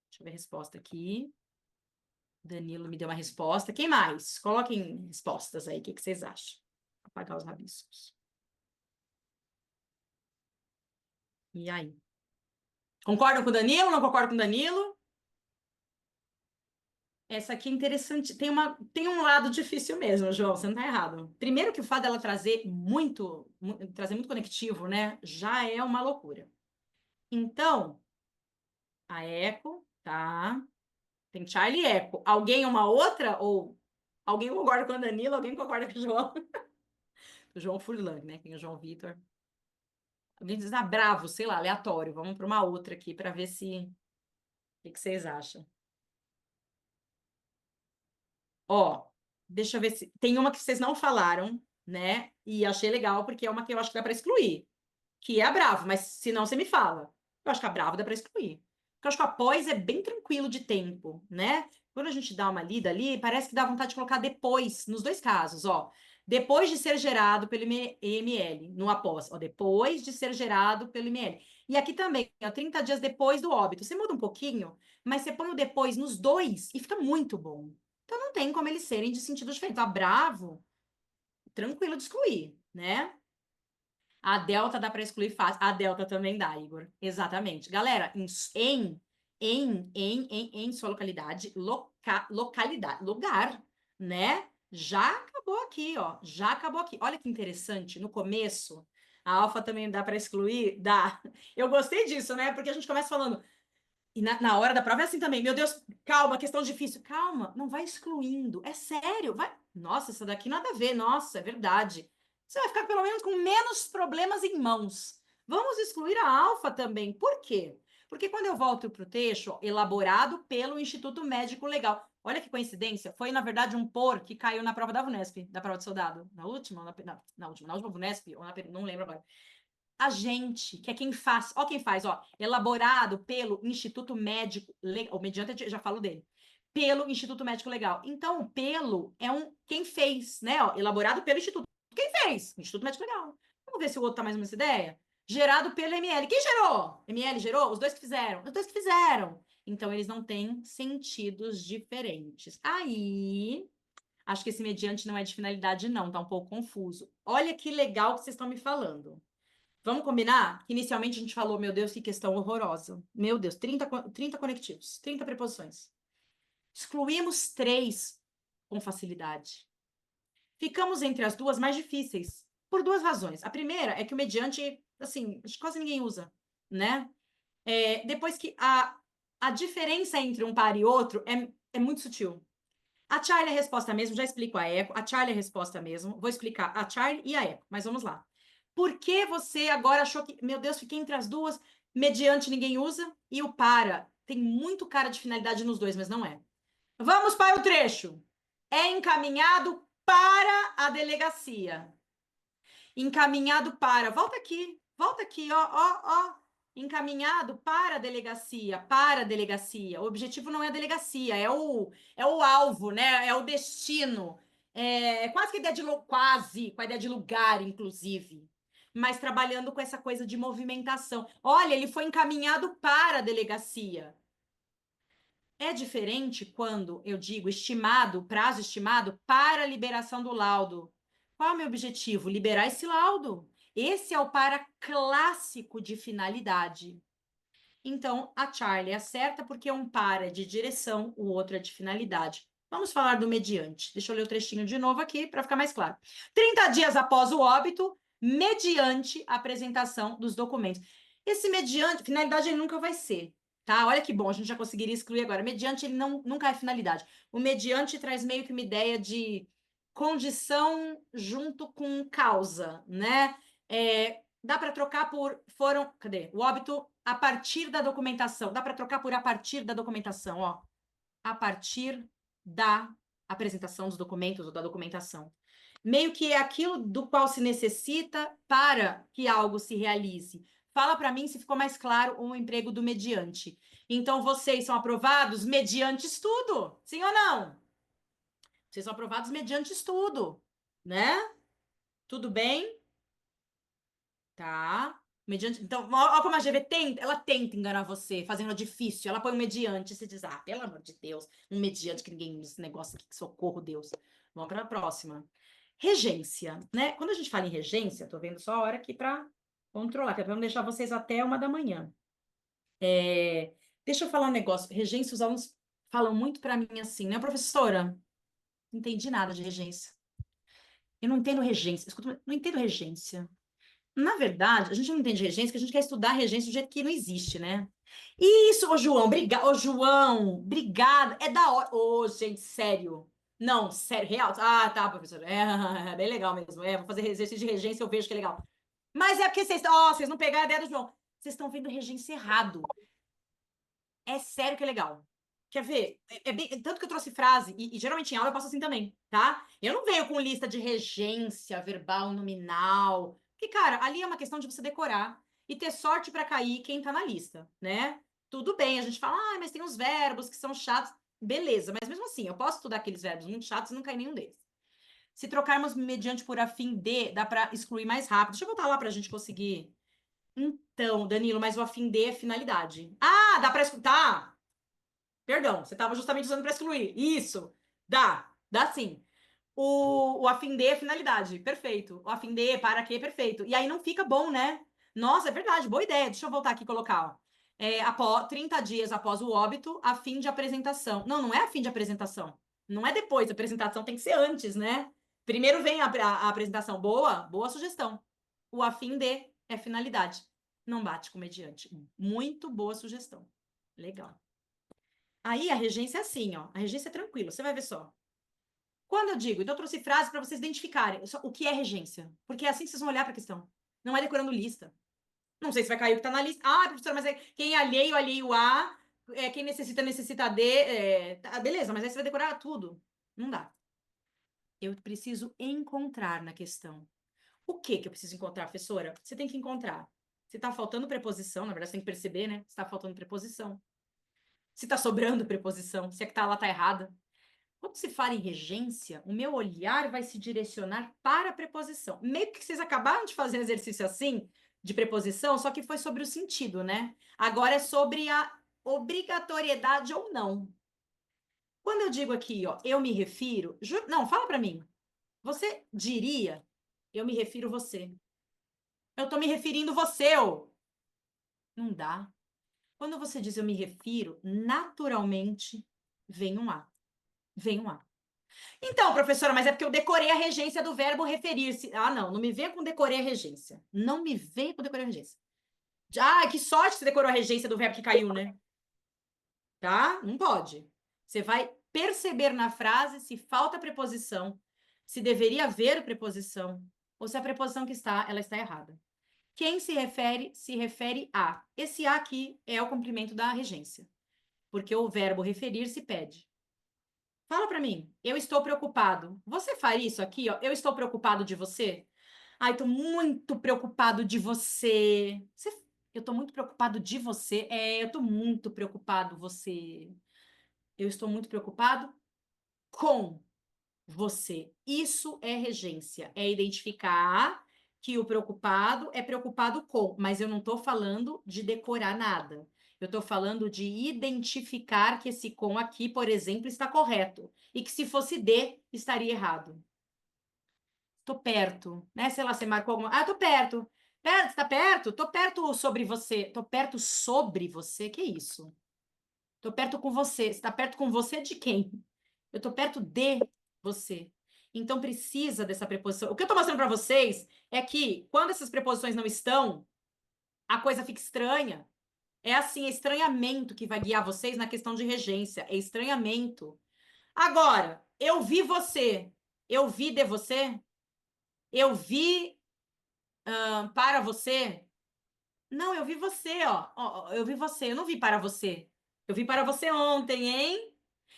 Deixa eu ver a resposta aqui. Danilo me deu uma resposta. Quem mais? Coloquem respostas aí. O que vocês acham? Apagar os rabiscos. E aí? Concordam com o Danilo? Não concordam com o Danilo? Essa aqui é interessante. Tem um lado difícil mesmo, João. Você não está errado. Primeiro que o fato dela trazer muito conectivo, né? Já é uma loucura. Então, a eco, tá? Tem Charlie e eco. Alguém uma outra ou Alguém concorda com a Danila, alguém concorda com o João. O João Furlan, né? Quem é o João Vitor? Alguém diz, ah, bravo, sei lá, aleatório. Vamos para uma outra aqui para ver se. O que vocês acham? Ó, deixa eu ver se. Tem uma que vocês não falaram, né? E achei legal, porque é uma que eu acho que dá para excluir, que é a bravo, mas se não, você me fala. Eu acho que a bravo dá para excluir. Porque eu acho que a pós é bem tranquilo de tempo, né? Quando a gente dá uma lida ali, parece que dá vontade de colocar depois, nos dois casos, ó. Depois de ser gerado pelo EML, no após, ó, depois de ser gerado pelo EML. E aqui também, ó, 30 dias depois do óbito. Você muda um pouquinho, mas você põe o depois nos dois e fica muito bom. Então não tem como eles serem de sentido diferente. A bravo, tranquilo de excluir, né? A delta dá para excluir fácil. A delta também dá, Igor. Exatamente. Galera, em sua localidade, localidade, lugar, né? Já acabou aqui, ó. Já acabou aqui. Olha que interessante. No começo, a alfa também dá para excluir? Dá. Eu gostei disso, né? Porque a gente começa falando. E na hora da prova é assim também. Meu Deus, calma, questão difícil. Calma, não vai excluindo. É sério, vai. Nossa, essa daqui nada a ver. Nossa, é verdade. Você vai ficar pelo menos com menos problemas em mãos. Vamos excluir a alfa também. Por quê? Porque quando eu volto para o texto, ó, elaborado pelo Instituto Médico Legal. Olha que coincidência. Foi, na verdade, um por que caiu na prova da VUNESP, da prova de soldado. Na última, na última VUNESP, ou não lembro agora. A gente, que é quem faz, ó, quem faz, ó, elaborado pelo Instituto Médico Legal, o mediante eu já falo dele, pelo Instituto Médico Legal. Então, o pelo é um quem fez, né? Ó, elaborado pelo Instituto. Quem fez? O Instituto Médico Legal. Vamos ver se o outro tá mais ou menos ideia. Gerado pelo ML. Quem gerou? ML gerou? Os dois que fizeram. Os dois que fizeram. Então, eles não têm sentidos diferentes. Aí, acho que esse mediante não é de finalidade, não. Tá um pouco confuso. Olha que legal que vocês estão me falando. Vamos combinar? Que inicialmente a gente falou, meu Deus, que questão horrorosa. Meu Deus, 30 conectivos, 30 preposições. Excluímos três com facilidade. Ficamos entre as duas mais difíceis, por duas razões. A primeira é que o mediante, assim, quase ninguém usa, né? Depois que a diferença entre um par e outro é muito sutil. A Charlie é a resposta mesmo, já explico a eco. A Charlie é a resposta mesmo. Vou explicar a Charlie e a eco, mas vamos lá. Por que você agora achou que, meu Deus, fiquei entre as duas, mediante ninguém usa e o para? Tem muito cara de finalidade nos dois, mas não é. Vamos para o trecho. É encaminhado para a delegacia. Encaminhado para. Volta aqui, ó, ó, ó. Encaminhado para a delegacia, para a delegacia. O objetivo não é a delegacia, é o alvo, né? É o destino. Quase que a ideia de quase, com a ideia de lugar, inclusive. Mas trabalhando com essa coisa de movimentação. Olha, ele foi encaminhado para a delegacia. É diferente quando eu digo estimado, prazo estimado para a liberação do laudo. Qual é o meu objetivo? Liberar esse laudo. Esse é o para clássico de finalidade. Então, a Charlie acerta porque um para é de direção, o outro é de finalidade. Vamos falar do mediante. Deixa eu ler o trechinho de novo aqui para ficar mais claro. 30 dias após o óbito, mediante a apresentação dos documentos. Esse mediante, finalidade ele nunca vai ser, tá? Olha que bom, a gente já conseguiria excluir agora. Mediante ele nunca é finalidade. O mediante traz meio que uma ideia de condição junto com causa, né? Dá para trocar por cadê? O óbito a partir da documentação. Dá para trocar por a partir da documentação, ó. A partir da apresentação dos documentos ou da documentação. Meio que é aquilo do qual se necessita para que algo se realize. Fala para mim se ficou mais claro o emprego do mediante. Então, vocês são aprovados mediante estudo, sim ou não? Vocês são aprovados mediante estudo, né? Tudo bem? Tá. Mediante. Então, olha como a GV tenta, ela tenta enganar você, fazendo difícil. Ela põe um mediante, e você diz, ah, pelo amor de Deus, um mediante que ninguém usa esse negócio aqui, que socorro, Deus. Vamos para a próxima. Regência, né? Quando a gente fala em regência, tô vendo só a hora aqui para controlar, que é para não deixar vocês até 1 da manhã. Deixa eu falar um negócio. Regência, os alunos falam muito para mim assim, né, professora? Não entendi nada de regência. Eu não entendo regência. Escuta, não entendo regência. Na verdade, a gente não entende regência, porque a gente quer estudar regência do jeito que não existe, né? Isso, ô João, obrigada. Ô João, obrigada. É da hora. Ô, gente, sério. Não, sério, real. Ah, tá, professor. É, é bem legal mesmo. É, vou fazer exercício de regência, eu vejo que é legal. Mas é porque vocês não pegaram a ideia do João. Vocês estão vendo regência errado. É sério que é legal. Quer ver? Tanto que eu trouxe frase, e geralmente em aula eu passo assim também, tá? Eu não venho com lista de regência, verbal, nominal. Porque, cara, ali é uma questão de você decorar e ter sorte para cair quem tá na lista, né? Tudo bem, a gente fala, ah, mas tem uns verbos que são chatos. Beleza, mas mesmo assim, eu posso estudar aqueles verbos muito chatos e não cair nenhum deles. Se trocarmos mediante por a fim de, dá para excluir mais rápido. Deixa eu voltar lá para a gente conseguir. Então, Danilo, mas o a fim de é finalidade. Ah, dá para escutar? Perdão, você estava justamente usando para excluir. Isso, dá sim. O a fim de é finalidade, perfeito. O a fim de, para quê, perfeito. E aí não fica bom, né? Nossa, é verdade, boa ideia. Deixa eu voltar aqui e colocar, ó. Após 30 dias após o óbito, a fim de apresentação. Não, não é a fim de apresentação. Não é depois, a apresentação tem que ser antes, né? Primeiro vem a apresentação. Boa sugestão. O a fim de é finalidade. Não bate com mediante. Muito boa sugestão. Legal. Aí a regência é assim, ó. A regência é tranquila, você vai ver só. Quando eu digo, então eu trouxe frase para vocês identificarem o que é regência. Porque é assim que vocês vão olhar para a questão. Não é decorando lista. Não sei se vai cair o que está na lista. Ah, professora, mas quem é alheio a, quem necessita de. Beleza, mas aí você vai decorar tudo. Não dá. Eu preciso encontrar na questão. O que eu preciso encontrar, professora? Você tem que encontrar. Se está faltando preposição, na verdade, você tem que perceber, né? Se está faltando preposição. Se está sobrando preposição. Se é que tá, ela está errada. Quando se fala em regência, o meu olhar vai se direcionar para a preposição. Meio que vocês acabaram de fazer um exercício assim, de preposição, só que foi sobre o sentido, né? Agora é sobre a obrigatoriedade ou não. Quando eu digo aqui, ó, eu me refiro. Não, fala para mim. Você diria, eu me refiro você. Eu estou me referindo você, ô. Não dá. Quando você diz eu me refiro, naturalmente vem um A. Vem um A. Então, professora, mas é porque eu decorei a regência do verbo referir-se. Ah, não, não me venha com decorei a regência. Não me venha com decorei a regência. Ah, que sorte que você decorou a regência do verbo que caiu, né? Tá? Não pode. Você vai perceber na frase se falta preposição, se deveria haver preposição, ou se a preposição que está, ela está errada. Quem se refere a. Esse a aqui é o complemento da regência, porque o verbo referir-se pede. Fala para mim, eu estou preocupado. Você faria isso aqui, ó? Eu estou preocupado de você? Ai, tô muito preocupado de você. Eu tô muito preocupado de você. Eu tô muito preocupado você. Eu estou muito preocupado com você. Isso é regência, é identificar que o preocupado é preocupado com, mas eu não estou falando de decorar nada. Eu estou falando de identificar que esse com aqui, por exemplo, está correto e que se fosse de, estaria errado. Estou perto, né? Sei lá, você marcou alguma. Ah, estou perto. Perto, está perto? Estou perto sobre você. Estou perto sobre você? Que isso? Estou perto com você. Você está perto com você de quem? Eu estou perto de você. Então precisa dessa preposição. O que eu estou mostrando para vocês é que quando essas preposições não estão, a coisa fica estranha. É assim, é estranhamento que vai guiar vocês na questão de regência. É estranhamento. Agora, eu vi você. Eu vi de você? Eu vi para você? Não, eu vi você, ó. Eu vi você. Eu não vi para você. Eu vi para você ontem, hein?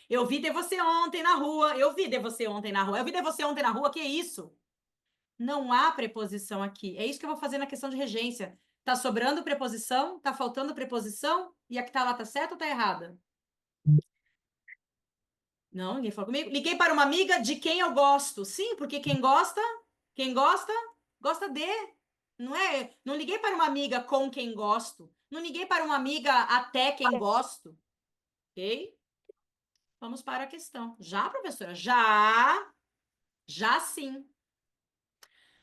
Eu vi de você ontem na rua. Eu vi de você ontem na rua. Eu vi de você ontem na rua. Que isso? Não há preposição aqui. É isso que eu vou fazer na questão de regência. Tá sobrando preposição? Tá faltando preposição? E a que tá lá tá certa ou tá errada? Não, ninguém falou comigo. Liguei para uma amiga de quem eu gosto. Sim, porque quem gosta, gosta de. Não é? Não liguei para uma amiga com quem gosto. Não liguei para uma amiga até quem gosto. Ok? Vamos para a questão. Já, professora? Já. Já sim.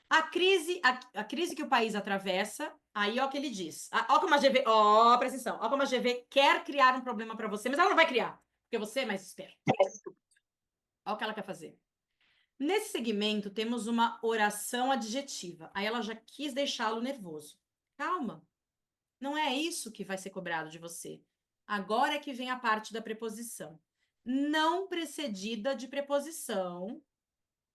A crise que o país atravessa, aí ó o que ele diz. Ó como a GV, ó, presta atenção, ó como a GV quer criar um problema para você, mas ela não vai criar, porque você é mais esperto. Ó o que ela quer fazer. Nesse segmento, temos uma oração adjetiva. Aí ela já quis deixá-lo nervoso. Calma, não é isso que vai ser cobrado de você. Agora é que vem a parte da preposição. não precedida de preposição.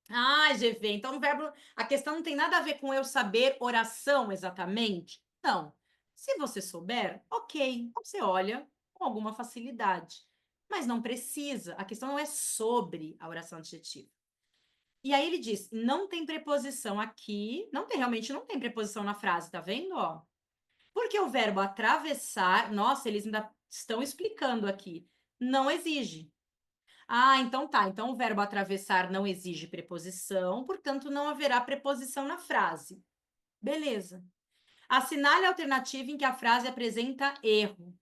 Ah, GV, então o verbo, a questão não tem nada a ver com eu saber oração exatamente. Não. Se você souber, ok, você olha com alguma facilidade. Mas não precisa. A questão não é sobre a oração adjetiva. E aí ele diz, não tem preposição aqui, não tem, realmente não tem preposição na frase, tá vendo, ó? Porque o verbo atravessar, nossa, eles ainda estão explicando aqui, não exige. Ah, então tá. Então o verbo atravessar não exige preposição, portanto não haverá preposição na frase. Beleza. Assinale a alternativa em que a frase apresenta erro.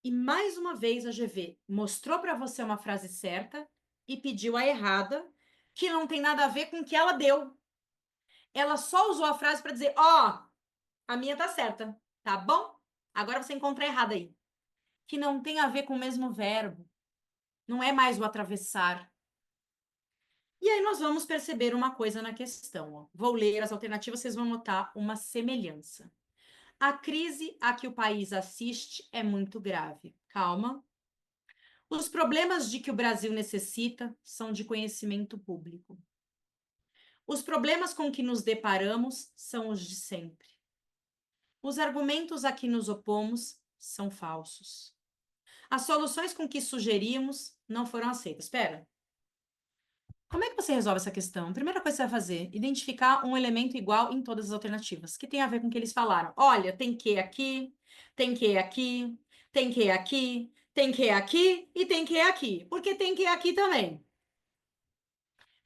E mais uma vez a GV mostrou para você uma frase certa e pediu a errada, que não tem nada a ver com o que ela deu. Ela só usou a frase para dizer: ó, a minha tá certa, tá bom? Agora você encontra errada aí. Que não tem a ver com o mesmo verbo. Não é mais o atravessar. E aí nós vamos perceber uma coisa na questão. Ó. Vou ler as alternativas, vocês vão notar uma semelhança. A crise a que o país assiste é muito grave. Calma. Os problemas de que o Brasil necessita são de conhecimento público. Os problemas com que nos deparamos são os de sempre. Os argumentos a que nos opomos são falsos. As soluções com que sugerimos não foram aceitas. Espera. Como é que você resolve essa questão? Primeira coisa que você vai fazer, identificar um elemento igual em todas as alternativas, que tem a ver com o que eles falaram. Olha, tem que aqui, tem que aqui, tem que aqui, tem que aqui e tem que aqui. Porque tem que aqui também.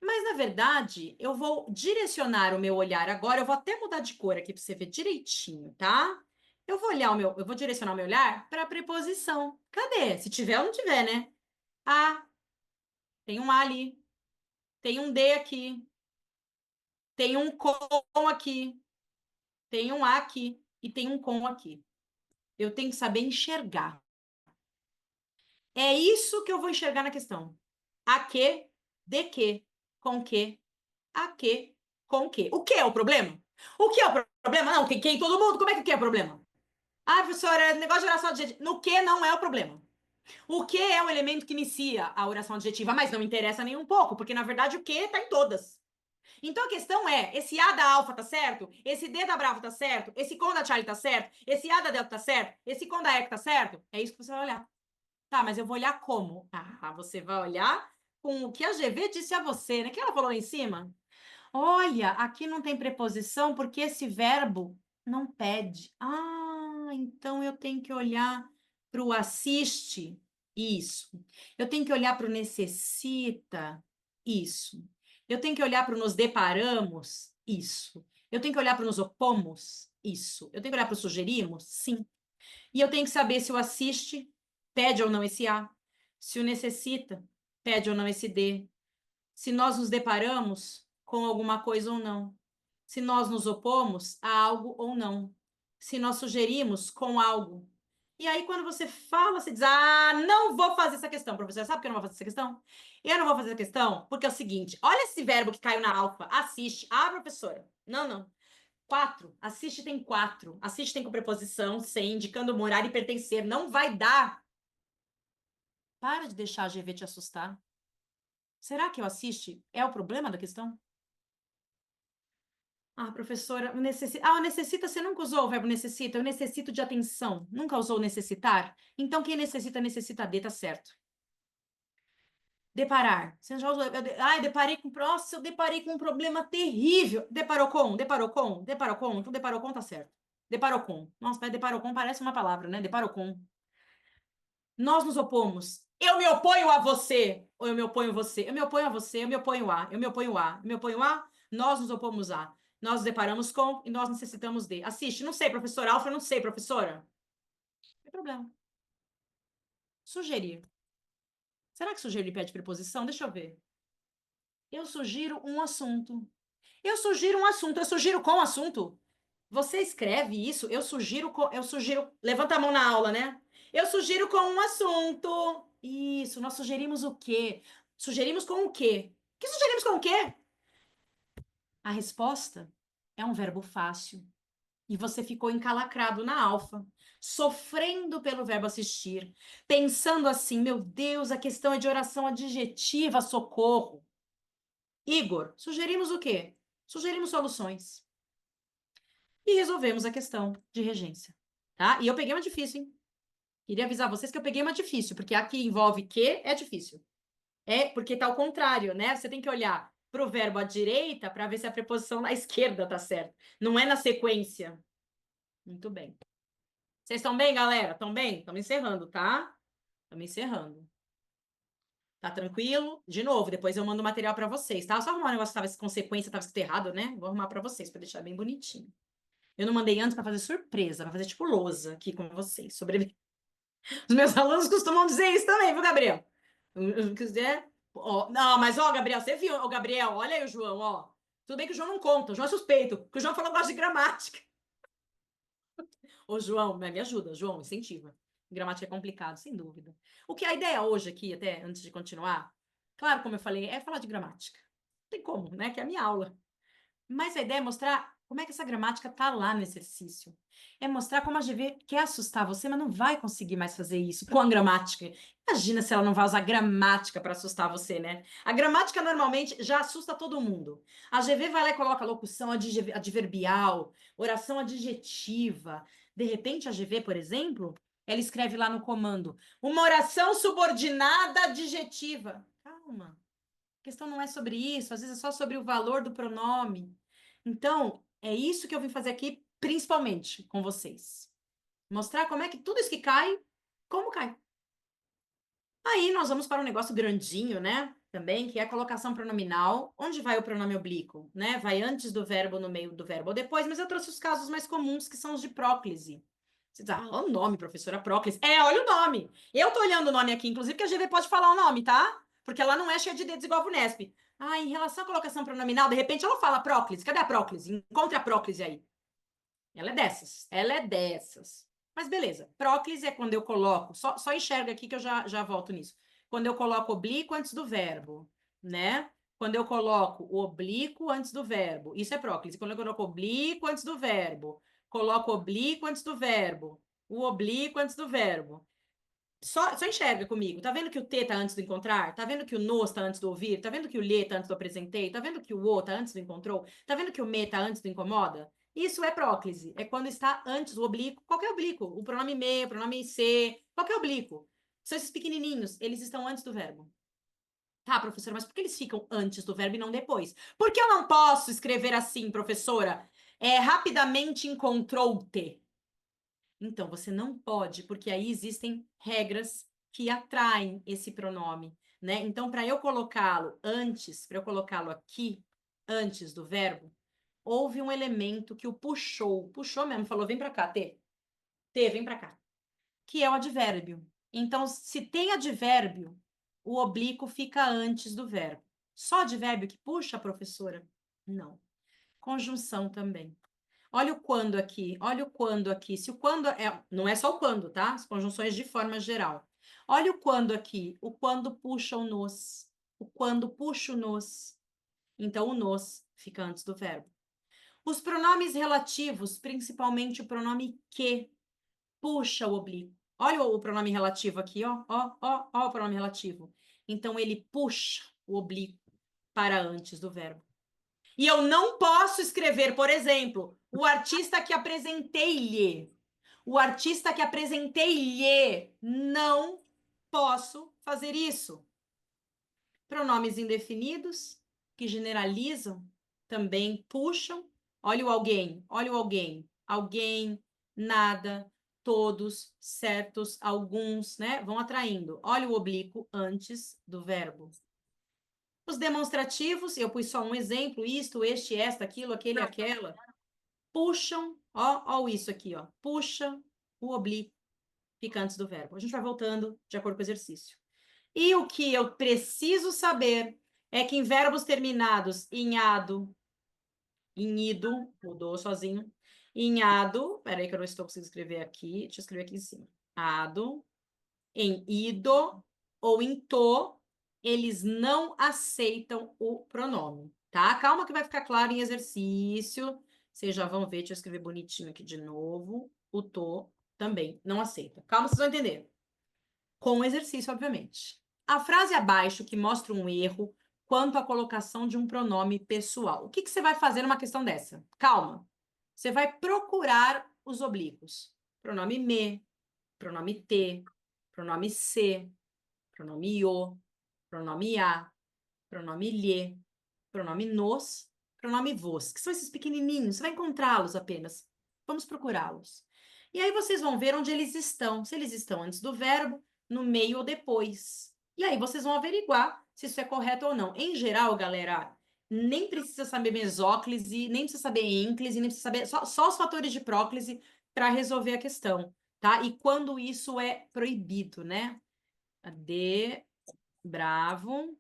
Mas, na verdade, eu vou direcionar o meu olhar agora, eu vou até mudar de cor aqui para você ver direitinho, tá? Eu vou direcionar o meu olhar para a preposição. Cadê? Se tiver ou não tiver, né? A, tem um A ali, tem um D aqui, tem um com aqui, tem um A aqui e tem um com aqui. Eu tenho que saber enxergar. É isso que eu vou enxergar na questão. A que, de que, com que, a que, com que. O que é o problema? O que é o problema? Não, tem que em todo mundo. Como é que é o problema? Ah, professora, negócio de oração adjetiva. No que não é o problema. O que é o elemento que inicia a oração adjetiva, mas não interessa nem um pouco, porque na verdade o que está em todas. Então a questão é, esse A da alfa tá certo? Esse D da bravo tá certo? Esse com da Charlie tá certo? Esse A da delta tá certo? Esse com da eco tá certo? É isso que você vai olhar. Tá, mas eu vou olhar como? Ah, você vai olhar com o que a GV disse a você, né? Que ela falou lá em cima? Olha, aqui não tem preposição porque esse verbo não pede. Ah, então eu tenho que olhar para o assiste. Isso. Eu tenho que olhar para o necessita. Isso. Eu tenho que olhar para o nos deparamos. Isso. Eu tenho que olhar para o nos opomos. Isso. Eu tenho que olhar para o sugerimos. Sim. E eu tenho que saber se o assiste pede ou não esse A. Se o necessita pede ou não esse D. Se nós nos deparamos com alguma coisa ou não, se nós nos opomos a algo ou não, se nós sugerimos com algo. E aí, quando você fala, você diz: Ah, não vou fazer essa questão, professor. Sabe por que eu não vou fazer essa questão? Eu não vou fazer essa questão porque é o seguinte: olha esse verbo que caiu na alfa, assiste. Ah, professora. Não, não. Quatro. Assiste tem quatro. Assiste tem com preposição, sem, indicando morar e pertencer. Não vai dar. Para de deixar a GV te assustar. Será que o assiste é o problema da questão? Ah, professora, o necessita, você nunca usou o verbo necessita? Eu necessito de atenção. Nunca usou necessitar? Então, quem necessita, necessita de, tá certo. Deparar. Você já usou. Ai, deparei com. Nossa, eu deparei com um problema terrível. Deparou com, deparou com, deparou com. Então, deparou com, tá certo. Deparou com. Nossa, mas deparou com parece uma palavra, né? Deparou com. Nós nos opomos. Eu me oponho a você. Ou eu me oponho a você. Eu me oponho a você. Eu me oponho a. Eu me oponho a. Eu me oponho a. Nós nos opomos a. Nós nos deparamos com e nós necessitamos de. Assiste. Não sei, professora. Alfa, não sei, professora. Não tem problema. Sugerir. Será que sugerir pede preposição? Deixa eu ver. Eu sugiro um assunto. Eu sugiro um assunto. Eu sugiro com assunto. Você escreve isso? Eu sugiro. Eu sugiro. Levanta a mão na aula, né? Eu sugiro com um assunto. Isso. Nós sugerimos o quê? Sugerimos com o quê? Que sugerimos com o quê? A resposta é um verbo fácil. E você ficou encalacrado na alfa, sofrendo pelo verbo assistir, pensando assim, meu Deus, a questão é de oração adjetiva, socorro. Igor, sugerimos o quê? Sugerimos soluções. E resolvemos a questão de regência, tá? E eu peguei uma difícil, hein? Queria avisar vocês que eu peguei uma difícil, porque aqui envolve que é difícil. É porque tá ao contrário, né? Você tem que olhar para o verbo à direita para ver se a preposição na esquerda tá certa. Não é na sequência. Muito bem. Vocês estão bem, galera? Estão bem? Estamos encerrando, tá? Estamos encerrando. Tá tranquilo? De novo, depois eu mando o material para vocês, tá? Só arrumar um negócio que tava com sequência, tava escrito errado, né? Vou arrumar para vocês, para deixar bem bonitinho. Eu não mandei antes para fazer surpresa, para fazer tipo lousa aqui com vocês. Sobre... Os meus alunos costumam dizer isso também, viu, Gabriel? Quiser. Ó, não, mas ó, Gabriel, você viu, ó, Gabriel, olha aí o João, ó. Tudo bem que o João não conta, o João é suspeito, porque o João falou que gosta de gramática. Ô, João, me ajuda, João, incentiva. Gramática é complicado, sem dúvida. O que a ideia hoje aqui, até antes de continuar, claro, como eu falei, é falar de gramática. Não tem como, né? Que é a minha aula. Mas a ideia é mostrar como é que essa gramática tá lá no exercício. É mostrar como a GV quer assustar você, mas não vai conseguir mais fazer isso com a gramática. Imagina se ela não vai usar gramática para assustar você, né? A gramática normalmente já assusta todo mundo. A GV vai lá e coloca locução adverbial, oração adjetiva. De repente, a GV, por exemplo, ela escreve lá no comando uma oração subordinada adjetiva. Calma. A questão não é sobre isso, às vezes é só sobre o valor do pronome. Então, é isso que eu vim fazer aqui, principalmente com vocês. Mostrar como é que tudo isso que cai, como cai. Aí nós vamos para um negócio grandinho, né? Também, que é a colocação pronominal. Onde vai o pronome oblíquo, né? Vai antes do verbo, no meio do verbo ou depois, mas eu trouxe os casos mais comuns, que são os de próclise. Você diz, ah, o nome, professora próclise. É, olha o nome. Eu tô olhando o nome aqui, inclusive, que a GV pode falar o nome, tá? Porque ela não é cheia de dedos igual a Vunesp. Ah, em relação à colocação pronominal, de repente ela fala próclise. Cadê a próclise? Encontre a próclise aí. Ela é dessas. Ela é dessas. Mas beleza. Próclise é quando eu coloco. Só enxerga aqui que eu já volto nisso. Quando eu coloco oblíquo antes do verbo, né? Quando eu coloco o oblíquo antes do verbo. Isso é próclise. Quando eu coloco oblíquo antes do verbo. Coloco oblíquo antes do verbo. O oblíquo antes do verbo. Só enxerga comigo. Tá vendo que o T tá antes do encontrar? Tá vendo que o nos tá antes do ouvir? Tá vendo que o lhe tá antes do apresentei? Tá vendo que o o tá antes do encontrou? Tá vendo que o me tá antes do incomoda? Isso é próclise. É quando está antes do oblíquo. Qualquer oblíquo. O pronome me, o pronome se, qualquer oblíquo. São esses pequenininhos. Eles estão antes do verbo. Tá, professora, mas por que eles ficam antes do verbo e não depois? Porque eu não posso escrever assim, professora. Rapidamente encontrou o T. Então, você não pode, porque aí existem regras que atraem esse pronome, né? Então, para eu colocá-lo antes, para eu colocá-lo aqui, antes do verbo, houve um elemento que o puxou mesmo, falou, vem para cá, T, vem para cá, que é o advérbio. Então, se tem advérbio, o oblíquo fica antes do verbo. Só advérbio que puxa, professora? Não. Conjunção também. Olha o quando aqui, olha o quando aqui. Se o quando é, não é só o quando, tá? As conjunções de forma geral. Olha o quando aqui, o quando puxa o nos, o quando puxa o nos. Então o nos fica antes do verbo. Os pronomes relativos, principalmente o pronome que, puxa o oblíquo. Olha o pronome relativo aqui, ó o pronome relativo. Então ele puxa o oblíquo para antes do verbo. E eu não posso escrever, por exemplo, o artista que apresentei-lhe. O artista que apresentei-lhe. Não posso fazer isso. Pronomes indefinidos, que generalizam, também puxam. Olha o alguém, olha o alguém. Alguém, nada, todos, certos, alguns, né? Vão atraindo. Olha o oblíquo antes do verbo. Os demonstrativos, eu pus só um exemplo, isto, este, esta, aquilo, aquele, aquela, puxam, ó isso aqui, ó, puxa o oblíquo, fica antes do verbo. A gente vai voltando de acordo com o exercício. E o que eu preciso saber é que em verbos terminados em ado, em ido, mudou sozinho, em ado, peraí que eu não estou conseguindo escrever aqui, deixa eu escrever aqui em cima. Ado, em ido ou em to, eles não aceitam o pronome, tá? Calma que vai ficar claro em exercício. Vocês já vão ver, deixa eu escrever bonitinho aqui de novo. O tô também não aceita. Calma, vocês vão entender. Com o exercício, obviamente. A frase abaixo que mostra um erro quanto à colocação de um pronome pessoal. O que que você vai fazer numa questão dessa? Calma. Você vai procurar os oblíquos. Pronome me, pronome te, pronome se, pronome o, pronome a, pronome lhe, pronome nos, pronome vos, que são esses pequenininhos. Você vai encontrá-los apenas. Vamos procurá-los. E aí vocês vão ver onde eles estão. Se eles estão antes do verbo, no meio ou depois. E aí vocês vão averiguar se isso é correto ou não. Em geral, galera, nem precisa saber mesóclise, nem precisa saber ênclise, nem precisa saber só os fatores de próclise para resolver a questão, tá? E quando isso é proibido, né? De bravo.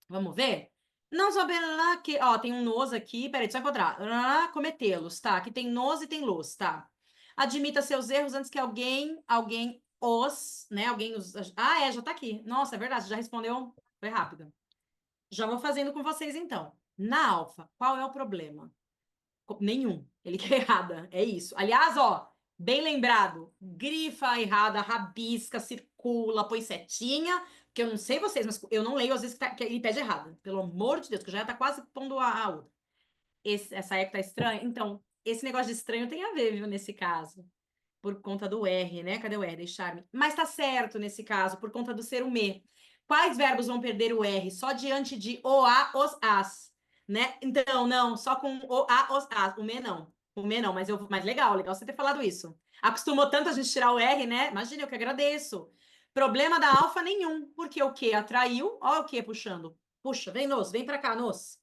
Vamos ver? Não saber lá que. Ó, tem um nos aqui. Peraí, deixa eu encontrar. Cometê-los, tá? Aqui tem nos e tem los, tá? Admita seus erros antes que alguém os, né? Alguém os. Ah, é, já tá aqui. Nossa, é verdade, já respondeu. Foi rápido. Já vou fazendo com vocês então. Na alfa, qual é o problema? Nenhum. Ele quer errada. É isso. Aliás, ó, bem lembrado. Grifa errada, rabisca, circula, põe setinha. Que eu não sei vocês, mas eu não leio às vezes que ele pede errada. Pelo amor de Deus, que já tá quase pondo a outra. Essa eco tá estranha. Então, esse negócio de estranho tem a ver, viu, nesse caso. Por conta do R, né? Cadê o R? Deixar-me. Mas tá certo nesse caso, por conta do ser o me. Quais verbos vão perder o R? Só diante de o, a, os, as, né? Então, não, só com o, a, os, as. O me não. O me não, mas legal você ter falado isso. Acostumou tanto a gente tirar o R, né? Imagina, eu que agradeço. Problema da alfa nenhum, porque o que atraiu, ó o que puxando. Puxa, vem pra cá, nos.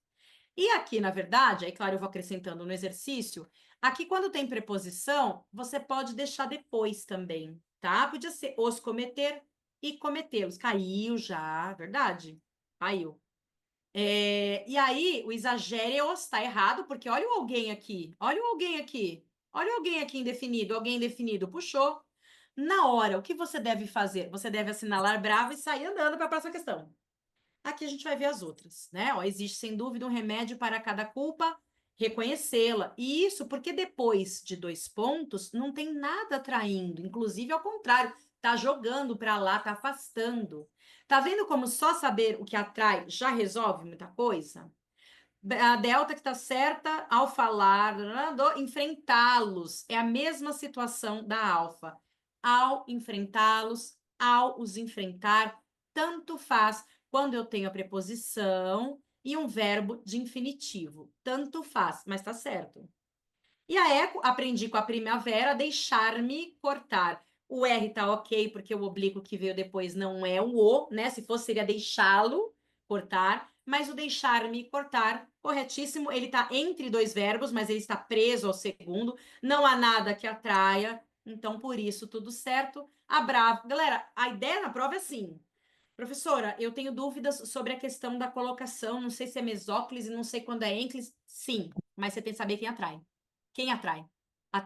E aqui, na verdade, aí, claro, eu vou acrescentando no exercício. Aqui, quando tem preposição, você pode deixar depois também, tá? Podia ser os cometer e cometê-los. Caiu já, verdade? Caiu. E aí, o exagere-os está errado, porque olha o alguém aqui, olha o alguém aqui, olha o alguém indefinido, puxou. Na hora, o que você deve fazer? Você deve assinalar bravo e sair andando para a próxima questão. Aqui a gente vai ver as outras, né? Ó, existe sem dúvida um remédio para cada culpa, reconhecê-la. E isso porque depois de 2 pontos não tem nada atraindo, inclusive ao contrário, tá jogando para lá, tá afastando. Tá vendo como só saber o que atrai já resolve muita coisa? A delta que está certa ao falar, enfrentá-los, é a mesma situação da alfa. Ao enfrentá-los, ao os enfrentar, tanto faz quando eu tenho a preposição e um verbo de infinitivo. Tanto faz, mas está certo. E a eco, aprendi com a primavera, deixar-me cortar. O R tá ok, porque o oblíquo que veio depois não é o, né? Se fosse, seria deixá-lo cortar. Mas o deixar-me cortar, corretíssimo. Ele tá entre 2 verbos, mas ele está preso ao segundo. Não há nada que atraia. Então, por isso, tudo certo. A bravo. Galera, a ideia na prova é assim. Professora, eu tenho dúvidas sobre a questão da colocação. Não sei se é mesóclise, não sei quando é ênclise. Sim, mas você tem que saber quem atrai. Quem atrai?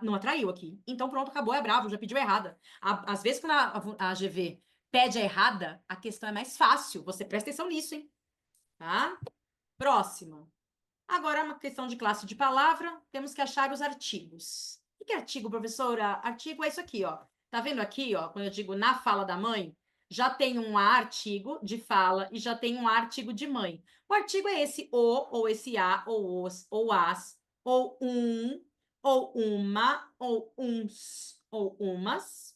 Não atraiu aqui. Então pronto, acabou, é bravo, já pediu errada. Às vezes, quando a GV pede a errada, a questão é mais fácil. Você presta atenção nisso, hein? Tá? Próxima. Agora, uma questão de classe de palavra, temos que achar os artigos. O que é artigo, professora? Artigo é isso aqui, ó. Tá vendo aqui, ó, quando eu digo na fala da mãe, já tem um artigo de fala e já tem um artigo de mãe. O artigo é esse o, ou esse a, ou os, ou as, ou um, ou uma, ou uns, ou umas,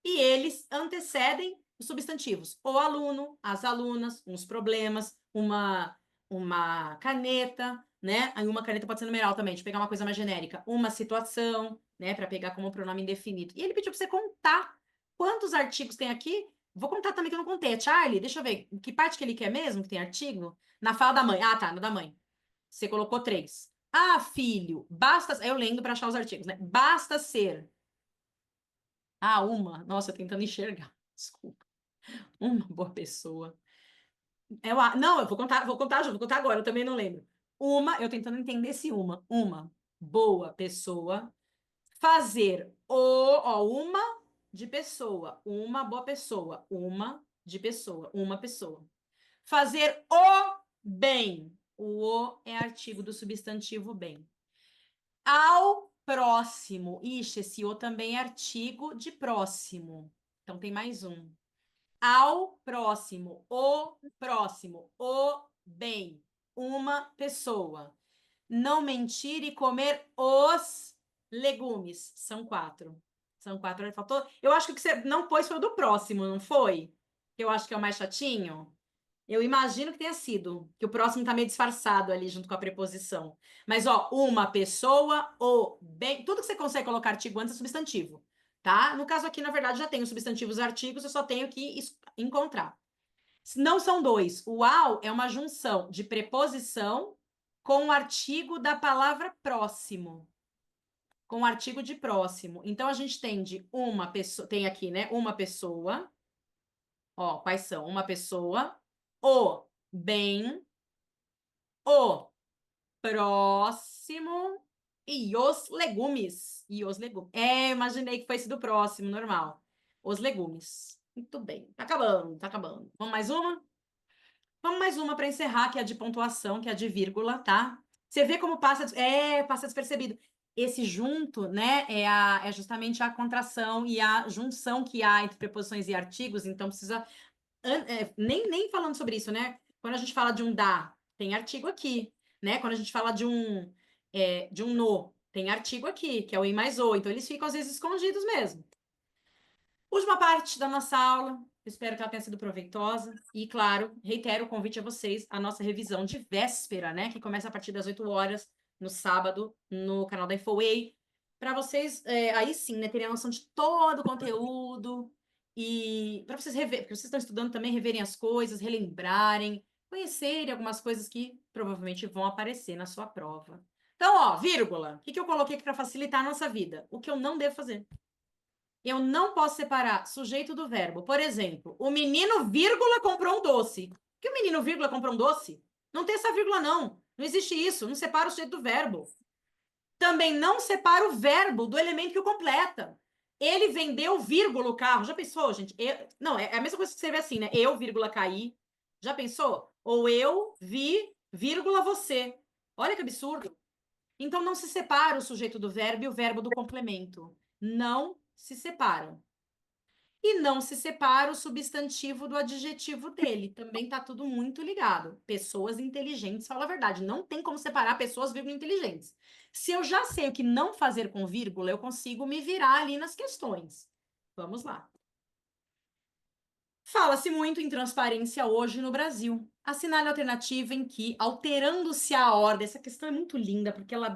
e eles antecedem os substantivos. O aluno, as alunas, uns problemas, uma caneta, né? Aí uma caneta pode ser numeral também, de pegar uma coisa mais genérica. Uma situação, né? Para pegar como pronome indefinido. E ele pediu para você contar quantos artigos tem aqui. Vou contar também que eu não contei. Charlie, deixa eu ver. Que parte que ele quer mesmo que tem artigo? Na fala da mãe. Ah, tá, na da mãe. Você colocou 3. Ah, filho, basta. Eu lendo para achar os artigos, né? Basta ser. Ah, uma. Nossa, tentando enxergar. Desculpa. Uma boa pessoa. Não, eu vou contar agora, eu também não lembro. Eu tentando entender se uma boa pessoa, fazer uma de pessoa, uma boa pessoa, uma de pessoa, uma pessoa. Fazer o bem. O é artigo do substantivo bem. Ao próximo. Ixi, esse o também é artigo de próximo. Então tem mais um. Ao próximo. O bem. Uma pessoa. Não mentir e comer os legumes. São 4. São 4. Faltou. Eu acho que o que você não pôs foi o do próximo, não foi? Eu acho que é o mais chatinho. Eu imagino que tenha sido, que o próximo tá meio disfarçado ali junto com a preposição. Mas, ó, uma pessoa, o bem. Tudo que você consegue colocar artigo antes é substantivo, tá? No caso aqui, na verdade, já tenho substantivos e artigos, eu só tenho que encontrar. Não são dois. O ao é uma junção de preposição com o artigo da palavra próximo. Com o artigo de próximo. Então, a gente tem de uma pessoa, tem aqui, né? Uma pessoa. Ó, quais são? Uma pessoa, o bem, o próximo e os legumes. E os legumes. É, imaginei que fosse do próximo, normal. Os legumes. Muito bem. Tá acabando, tá acabando. Vamos mais uma? Vamos mais uma para encerrar, que é a de pontuação, que é a de vírgula, tá? Você vê como passa despercebido. Esse junto, né, é justamente a contração e a junção que há entre preposições e artigos, então precisa nem falando sobre isso, né? Quando a gente fala de um dá, tem artigo aqui, né? Quando a gente fala de um no, tem artigo aqui, que é o i mais o. Então, eles ficam, às vezes, escondidos mesmo. Última parte da nossa aula. Espero que ela tenha sido proveitosa. E, claro, reitero o convite a vocês, a nossa revisão de véspera, né? Que começa a partir das 8 horas, no sábado, no canal da InfoWay. Para vocês, aí sim, né, terem a noção de todo o conteúdo. E para vocês reverem, porque vocês estão estudando também, reverem as coisas, relembrarem, conhecerem algumas coisas que provavelmente vão aparecer na sua prova. Então, ó, vírgula. O que eu coloquei aqui para facilitar a nossa vida? O que eu não devo fazer. Eu não posso separar sujeito do verbo. Por exemplo, o menino, vírgula, comprou um doce. Que o menino, vírgula, comprou um doce? Não tem essa vírgula, não. Não existe isso. Não separa o sujeito do verbo. Também não separa o verbo do elemento que o completa. Ele vendeu, vírgula, o carro. Já pensou, gente? Não, é a mesma coisa que escrever assim, né? Eu, vírgula, caí. Já pensou? Ou eu vi, vírgula, você. Olha que absurdo. Então, não se separa o sujeito do verbo e o verbo do complemento. Não se separam. E não se separa o substantivo do adjetivo dele. Também está tudo muito ligado. Pessoas inteligentes, fala a verdade. Não tem como separar pessoas, vírgula, inteligentes. Se eu já sei o que não fazer com vírgula, eu consigo me virar ali nas questões. Vamos lá. Fala-se muito em transparência hoje no Brasil. Assinale a alternativa em que, alterando-se a ordem, essa questão é muito linda porque ela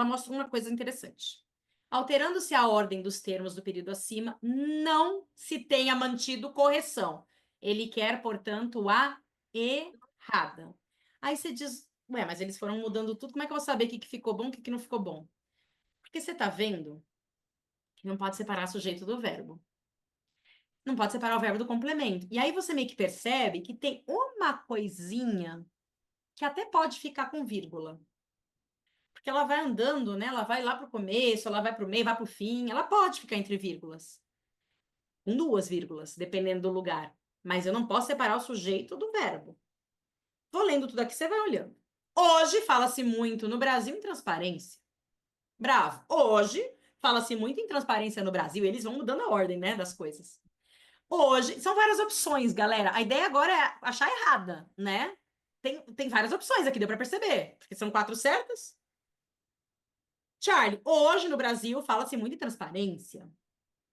mostra uma coisa interessante. Alterando-se a ordem dos termos do período acima, não se tenha mantido correção. Ele quer, portanto, a errada. Aí você diz, ué, mas eles foram mudando tudo, como é que eu vou saber o que ficou bom e o que não ficou bom? Porque você está vendo que não pode separar sujeito do verbo. Não pode separar o verbo do complemento. E aí você meio que percebe que tem uma coisinha que até pode ficar com vírgula. Porque ela vai andando, né? Ela vai lá para o começo, ela vai para o meio, vai para o fim. Ela pode ficar entre vírgulas. Com duas vírgulas, dependendo do lugar. Mas eu não posso separar o sujeito do verbo. Vou lendo tudo aqui, você vai olhando. Hoje fala-se muito no Brasil em transparência. Bravo. Hoje fala-se muito em transparência no Brasil. Eles vão mudando a ordem, né, das coisas. Hoje, são várias opções, galera. A ideia agora é achar errada, né? Tem várias opções aqui, deu para perceber. Porque são 4 certas. Charlie, hoje no Brasil fala-se muito em transparência.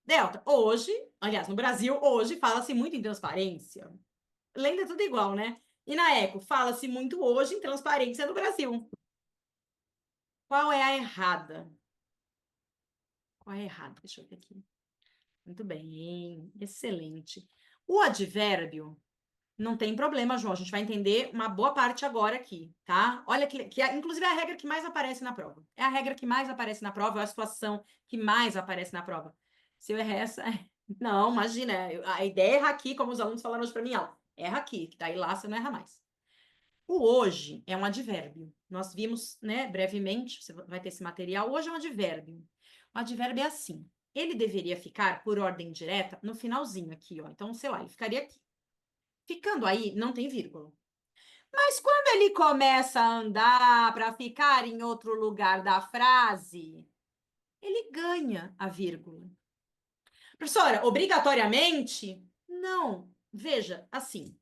Delta, hoje, aliás, no Brasil, hoje fala-se muito em transparência. Lenda é tudo igual, né? E na Eco, fala-se muito hoje em transparência no Brasil. Qual é a errada? Qual é a errada? Deixa eu ver aqui. Muito bem, excelente. O advérbio não tem problema, João. A gente vai entender uma boa parte agora aqui, tá? Olha inclusive é a regra que mais aparece na prova. É a regra que mais aparece na prova, é a situação que mais aparece na prova. Se eu errar essa, não, imagina. A ideia é errar aqui, como os alunos falaram hoje para mim, ó. Erra aqui, que daí lá você não erra mais. O hoje é um advérbio. Nós vimos, né, brevemente, você vai ter esse material. Hoje é um advérbio. O advérbio é assim. Ele deveria ficar por ordem direta no finalzinho aqui, ó. Então, sei lá, ele ficaria aqui. Ficando aí, não tem vírgula. Mas quando ele começa a andar para ficar em outro lugar da frase, ele ganha a vírgula. Professora, obrigatoriamente? Não. Veja, assim,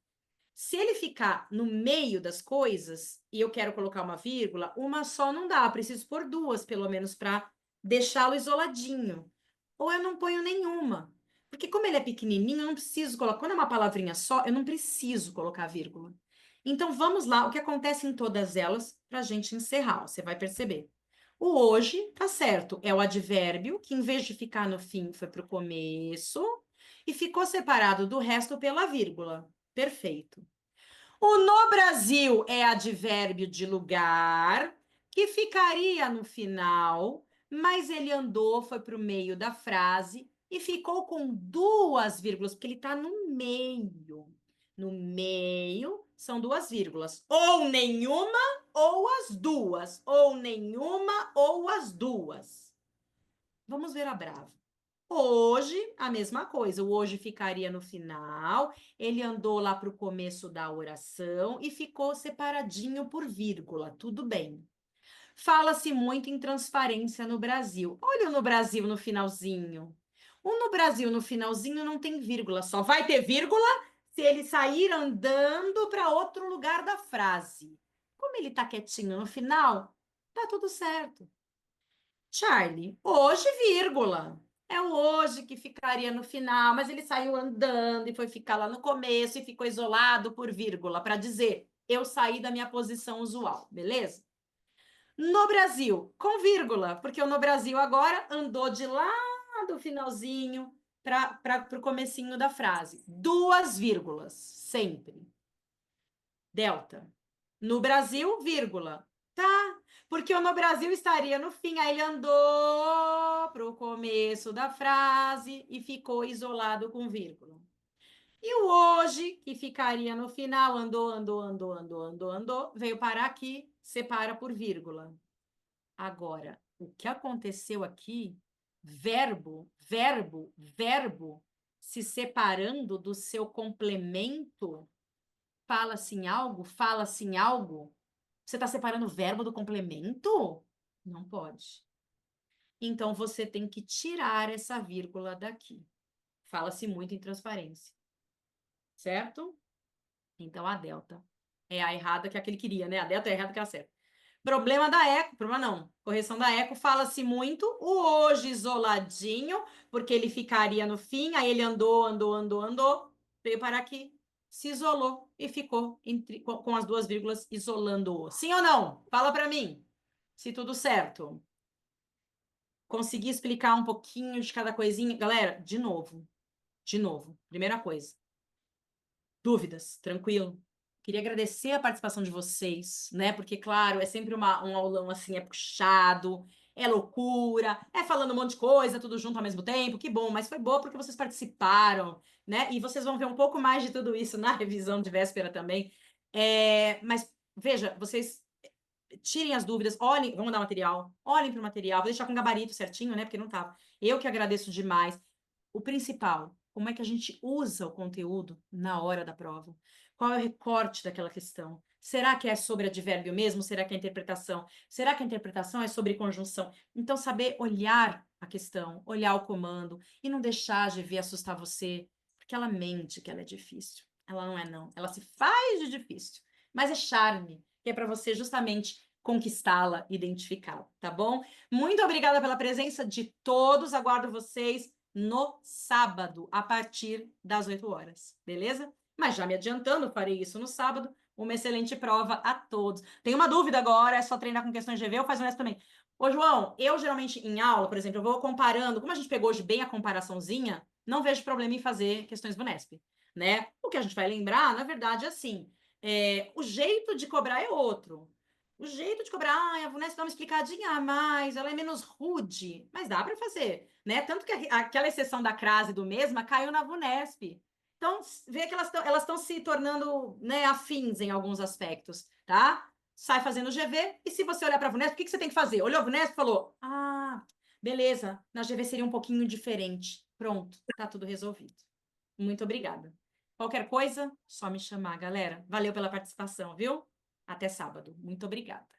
se ele ficar no meio das coisas e eu quero colocar uma vírgula, uma só não dá, eu preciso pôr duas, pelo menos, para deixá-lo isoladinho. Ou eu não ponho nenhuma. Porque como ele é pequenininho, eu não preciso colocar. Quando é uma palavrinha só, eu não preciso colocar vírgula. Então, vamos lá, o que acontece em todas elas, para a gente encerrar, ó, você vai perceber. O hoje, tá certo, é o advérbio, que em vez de ficar no fim, foi para o começo, e ficou separado do resto pela vírgula. Perfeito. O no Brasil é advérbio de lugar, que ficaria no final, mas ele andou, foi para o meio da frase e ficou com duas vírgulas, porque ele está no meio. No meio são duas vírgulas. Ou nenhuma, ou as duas. Ou nenhuma, ou as duas. Vamos ver a brava. Hoje, a mesma coisa. O hoje ficaria no final. Ele andou lá para o começo da oração e ficou separadinho por vírgula. Tudo bem. Fala-se muito em transparência no Brasil. Olha o no Brasil no finalzinho. O no Brasil no finalzinho não tem vírgula. Só vai ter vírgula se ele sair andando para outro lugar da frase. Como ele está quietinho no final, tá tudo certo. Charlie, hoje, vírgula. É o hoje que ficaria no final, mas ele saiu andando e foi ficar lá no começo e ficou isolado por vírgula, para dizer, eu saí da minha posição usual, beleza? No Brasil, com vírgula, porque o no Brasil agora andou de lá do finalzinho para o comecinho da frase. Duas vírgulas, sempre. Delta. No Brasil, vírgula. Tá, porque o no Brasil estaria no fim, aí ele andou para o começo da frase e ficou isolado com vírgula. E o hoje, que ficaria no final, andou, veio parar aqui, separa por vírgula. Agora, o que aconteceu aqui, verbo, se separando do seu complemento, fala-se em algo. Você está separando o verbo do complemento? Não pode. Então, você tem que tirar essa vírgula daqui. Fala-se muito em transparência. Certo? Então, a delta é a errada que aquele queria, né? A delta é a errada que é a certa. Problema da eco, problema não. Correção da eco, fala-se muito o hoje isoladinho, porque ele ficaria no fim, aí ele andou, veio para aqui, se isolou e ficou com as duas vírgulas isolando-o. Sim ou não? Fala para mim, se tudo certo. Consegui explicar um pouquinho de cada coisinha? Galera, de novo, primeira coisa. Dúvidas, tranquilo. Queria agradecer a participação de vocês, né? Porque, claro, é sempre um aulão assim, é puxado, é loucura, é falando um monte de coisa, tudo junto ao mesmo tempo. Que bom, mas foi boa porque vocês participaram, né? E vocês vão ver um pouco mais de tudo isso na revisão de véspera também. Mas veja, vocês tirem as dúvidas, olhem, vamos mandar material, olhem para o material, vou deixar com gabarito certinho, né? Porque não tava. Eu que agradeço demais. O principal, como é que a gente usa o conteúdo na hora da prova? Qual é o recorte daquela questão? Será que é sobre advérbio mesmo? Será que é interpretação? Será que a interpretação é sobre conjunção? Então, saber olhar a questão, olhar o comando e não deixar a GV assustar você, porque ela mente que ela é difícil. Ela não é, não. Ela se faz de difícil, mas é charme, que é para você justamente conquistá-la, identificá-la, tá bom? Muito obrigada pela presença de todos. Aguardo vocês no sábado, a partir das 8 horas, beleza? Mas já me adiantando, farei isso no sábado. Uma excelente prova a todos. Tem uma dúvida agora, é só treinar com questões de GV ou faz o resto também? Ô, João, eu geralmente em aula, por exemplo, eu vou comparando, como a gente pegou hoje bem a comparaçãozinha, não vejo problema em fazer questões Vunesp, né? O que a gente vai lembrar, na verdade, é assim, o jeito de cobrar é outro. O jeito de cobrar, a Vunesp dá uma explicadinha a mais, ela é menos rude, mas dá para fazer, né? Tanto que aquela exceção da crase do mesma caiu na Vunesp. Então, vê que elas estão se tornando, né, afins em alguns aspectos, tá? Sai fazendo GV, e se você olhar para a Vunesp, o que você tem que fazer? Olhou a Vunesp e falou, beleza, na GV seria um pouquinho diferente. Pronto, tá tudo resolvido. Muito obrigada. Qualquer coisa, só me chamar, galera. Valeu pela participação, viu? Até sábado. Muito obrigada.